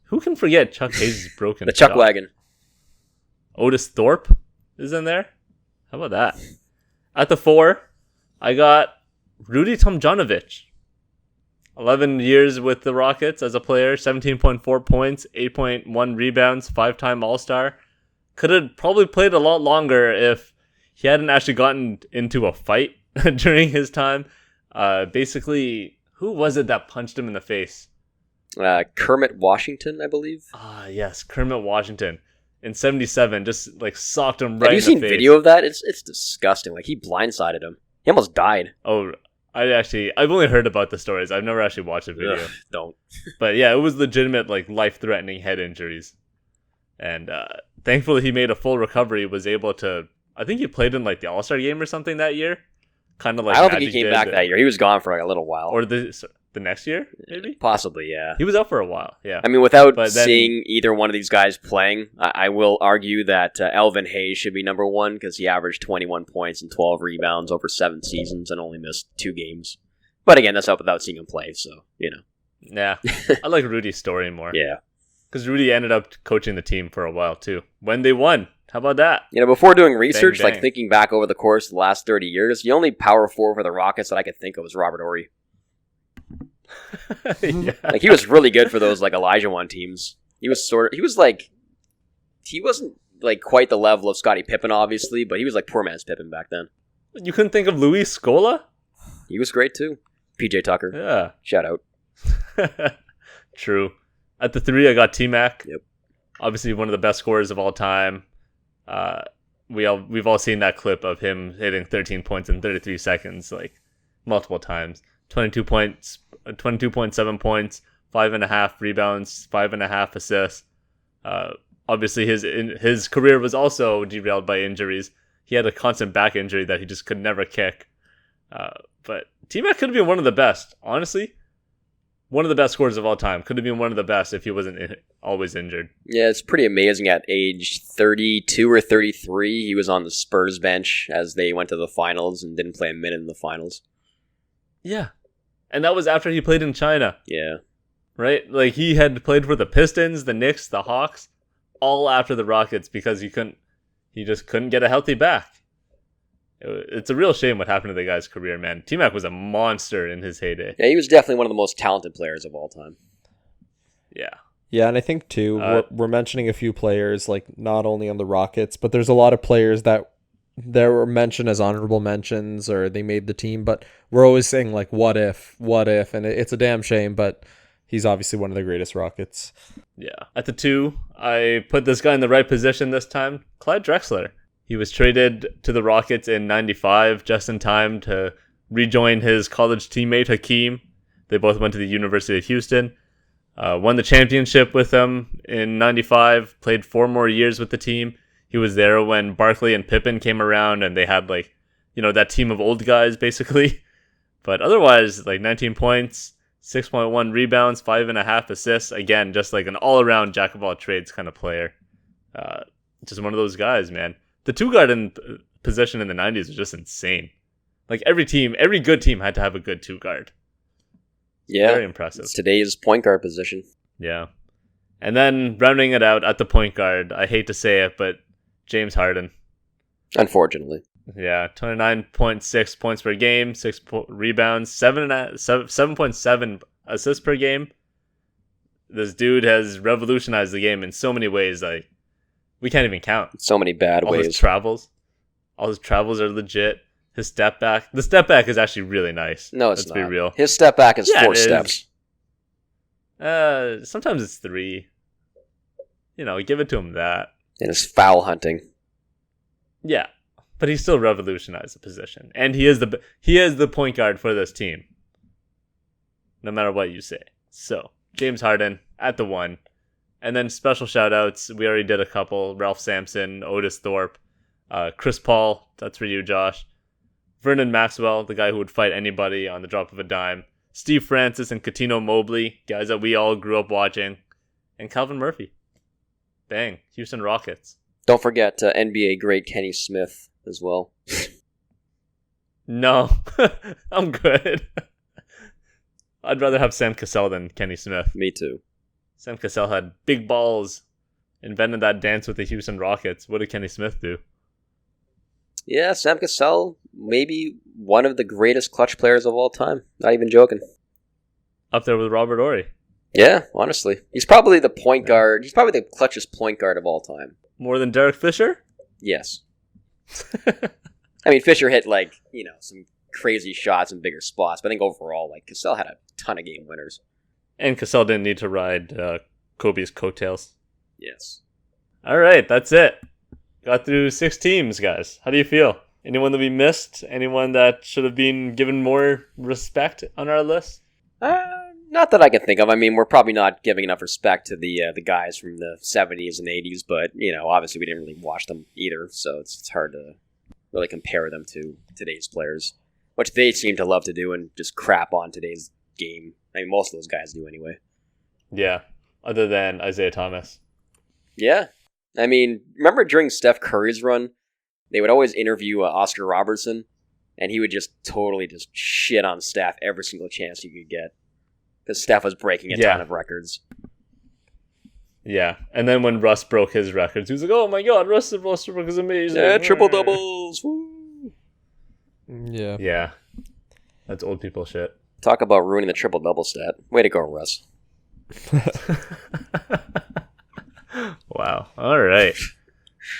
Who can forget Chuck Hayes' broken The Chuck shot? Wagon. Otis Thorpe is in there. How about that? At the 4, I got Rudy Tomjanovich. 11 years with the Rockets as a player, 17.4 points, 8.1 rebounds, 5-time All-Star. Could have probably played a lot longer if he hadn't actually gotten into a fight during his time. Basically, who was it that punched him in the face? Kermit Washington, I believe. Ah, yes, Kermit Washington. In 77, just like socked him right Have you in seen the face. video of that? It's disgusting. Like, he blindsided him. He almost died. Oh, I've only heard about the stories. I've never actually watched a video. Ugh, don't. But yeah, it was legitimate, like, life-threatening head injuries. And thankfully he made a full recovery, was able to... I think he played in, like, the All-Star game or something that year. Kind of like I don't think Magic he came did, back that year. He was gone for like a little while. Or the next year, maybe? Possibly, yeah. He was out for a while, yeah. I mean, without But then- seeing either one of these guys playing, I will argue that Elvin Hayes should be number 1 because he averaged 21 points and 12 rebounds over 7 seasons and only missed 2 games. But again, that's up without seeing him play, so, you know. Yeah, I like Rudy's story more. Yeah. Because Rudy ended up coaching the team for a while, too. When they won. How about that? You know, before doing research, bang. like thinking back over the course of the last 30 years, the only power forward for the Rockets that I could think of was Robert Horry. Yeah. Like, he was really good for those, like, Olajuwon teams. He wasn't, like, quite the level of Scottie Pippen, obviously, but he was, like, poor man's Pippen back then. You couldn't think of Luis Scola? He was great, too. PJ Tucker. Yeah. Shout out. True. At the 3, I got T-Mac. Yep. Obviously, one of the best scorers of all time. We've all seen that clip of him hitting 13 points in 33 seconds, like, multiple times. 22 points, 22.7 points, 5.5 rebounds, 5.5 assists. Obviously, his career was also derailed by injuries. He had a constant back injury that he just could never kick. But T-Mac could have been one of the best, honestly. One of the best scorers of all time. Could have been one of the best if he wasn't always injured. Yeah, it's pretty amazing. At age 32 or 33, he was on the Spurs bench as they went to the finals and didn't play a minute in the finals. Yeah. And that was after he played in China. Yeah. Right? Like, he had played for the Pistons, the Knicks, the Hawks, all after the Rockets because he just couldn't get a healthy back. It's a real shame what happened to the guy's career, man. T-Mac was a monster in his heyday. Yeah, he was definitely one of the most talented players of all time. Yeah. Yeah, and I think, too, we're mentioning a few players, like, not only on the Rockets, but there's a lot of players that were mentioned as honorable mentions or they made the team, but we're always saying, like, what if, and it's a damn shame, but he's obviously one of the greatest Rockets. Yeah. At the 2, I put this guy in the right position this time, Clyde Drexler. He was traded to the Rockets in 95, just in time to rejoin his college teammate, Hakeem. They both went to the University of Houston. Won the championship with them in 95, played 4 more years with the team. He was there when Barkley and Pippen came around, and they had, like, that team of old guys, basically. But otherwise, like 19 points, 6.1 rebounds, 5.5 assists. Again, just like an all-around jack of all trades kind of player. Just one of those guys, man. The two-guard in position in the 90s was just insane. Like every good team had to have a good two-guard. Yeah. Very impressive. It's today's point guard position. Yeah. And then rounding it out at the point guard, I hate to say it, but James Harden. Unfortunately. Yeah, 29.6 points per game, 6 rebounds, 7.7 assists per game. This dude has revolutionized the game in so many ways. Like, we can't even count. So many bad all ways. His travels are legit. His step back. The step back is actually really nice. No, it's Let's not. be real. His step back is 4 it steps. Sometimes it's 3. Give it to him that. And his foul hunting. Yeah, but he still revolutionized the position, and he is the point guard for this team. No matter what you say. So James Harden at the 1, and then special shout outs. We already did a couple: Ralph Sampson, Otis Thorpe, Chris Paul. That's for you, Josh. Vernon Maxwell, the guy who would fight anybody on the drop of a dime. Steve Francis and Coutinho Mobley, guys that we all grew up watching, and Calvin Murphy. Bang, Houston Rockets. Don't forget NBA great Kenny Smith as well. No, I'm good. I'd rather have Sam Cassell than Kenny Smith. Me too. Sam Cassell had big balls, invented that dance with the Houston Rockets. What did Kenny Smith do? Yeah, Sam Cassell, maybe one of the greatest clutch players of all time. Not even joking. Up there with Robert Horry. Yeah, honestly. He's probably the point guard. He's probably the clutchest point guard of all time. More than Derek Fisher? Yes. I mean, Fisher hit, some crazy shots in bigger spots, but I think overall, Cassell had a ton of game winners. And Cassell didn't need to ride Kobe's coattails. Yes. All right, that's it. Got through 6 teams, guys. How do you feel? Anyone that we missed? Anyone that should have been given more respect on our list? Not that I can think of. I mean, we're probably not giving enough respect to the guys from the 70s and 80s, but, obviously we didn't really watch them either, so it's hard to really compare them to today's players, which they seem to love to do and just crap on today's game. I mean, most of those guys do anyway. Yeah, other than Isaiah Thomas. Yeah. I mean, remember during Steph Curry's run, they would always interview Oscar Robertson, and he would just totally just shit on Steph every single chance he could get. Because Steph was breaking a ton of records. Yeah, and then when Russ broke his records, he was like, "Oh my God, Russ Westbrook is amazing! Yeah, triple doubles! Woo. Yeah. Yeah, that's old people shit." Talk about ruining the triple double stat. Way to go, Russ. Wow. All right.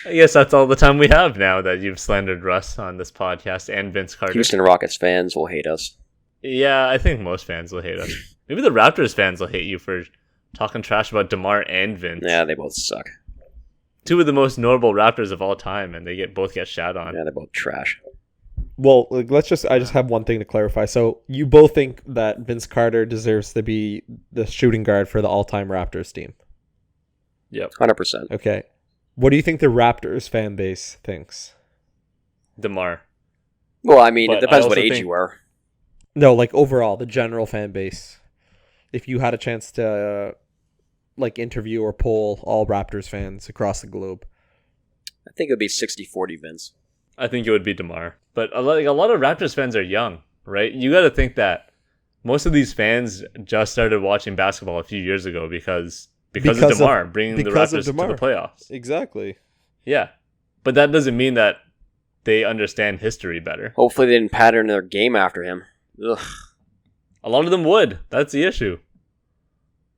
I guess that's all the time we have now that you've slandered Russ on this podcast and Vince Carter. Houston Rockets fans will hate us. Yeah, I think most fans will hate us. Maybe the Raptors fans will hate you for talking trash about DeMar and Vince. Yeah, they both suck. 2 of the most notable Raptors of all time, and they both get shat on. Yeah, they're both trash. Well, I just have one thing to clarify. So you both think that Vince Carter deserves to be the shooting guard for the all-time Raptors team? Yep. 100%. Okay. What do you think the Raptors fan base thinks? DeMar. Well, I mean, But it depends I what also age think- you are. No, overall, the general fan base. If you had a chance to interview or poll all Raptors fans across the globe. I think it would be 60-40 Vince. I think it would be DeMar. But a lot of Raptors fans are young, right? You got to think that most of these fans just started watching basketball a few years ago because of DeMar bringing the Raptors to the playoffs. Exactly. Yeah. But that doesn't mean that they understand history better. Hopefully they didn't pattern their game after him. Ugh. A lot of them would. That's the issue.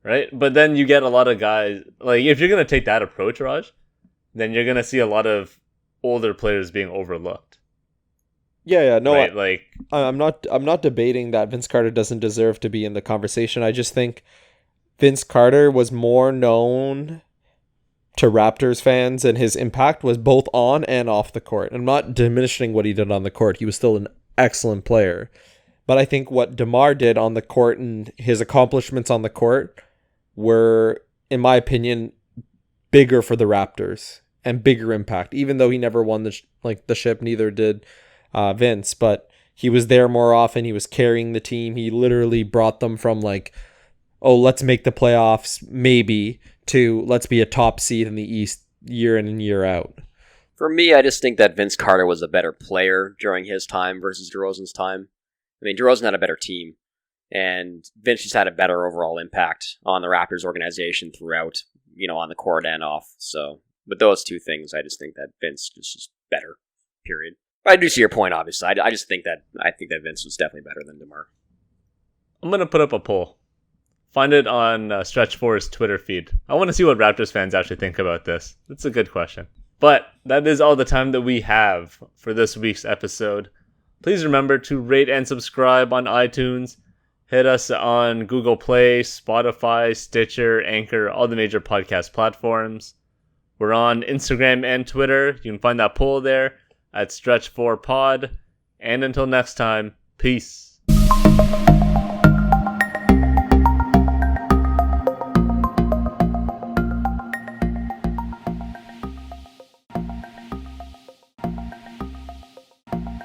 Right? But then you get a lot of guys, if you're going to take that approach, Raj, then you're going to see a lot of older players being overlooked. Yeah, no, right? I'm not debating that Vince Carter doesn't deserve to be in the conversation. I just think Vince Carter was more known to Raptors fans, and his impact was both on and off the court. I'm not diminishing what he did on the court. He was still an excellent player. But I think what DeMar did on the court and his accomplishments on the court were, in my opinion, bigger for the Raptors and bigger impact. Even though he never won the ship, neither did Vince, but he was there more often. He was carrying the team. He literally brought them from like, oh, let's make the playoffs maybe, to let's be a top seed in the East year in and year out. For me, I just think that Vince Carter was a better player during his time versus DeRozan's time. I mean, DeRozan had a better team, and Vince just had a better overall impact on the Raptors organization throughout, on the court and off. So with those two things, I just think that Vince just is better, period. But I do see your point, obviously. I just think that Vince was definitely better than DeMar. I'm going to put up a poll. Find it on Stretch 4's Twitter feed. I want to see what Raptors fans actually think about this. It's a good question. But that is all the time that we have for this week's episode. Please remember to rate and subscribe on iTunes. Hit us on Google Play, Spotify, Stitcher, Anchor, all the major podcast platforms. We're on Instagram and Twitter. You can find that poll there at Stretch4Pod. And until next time, peace.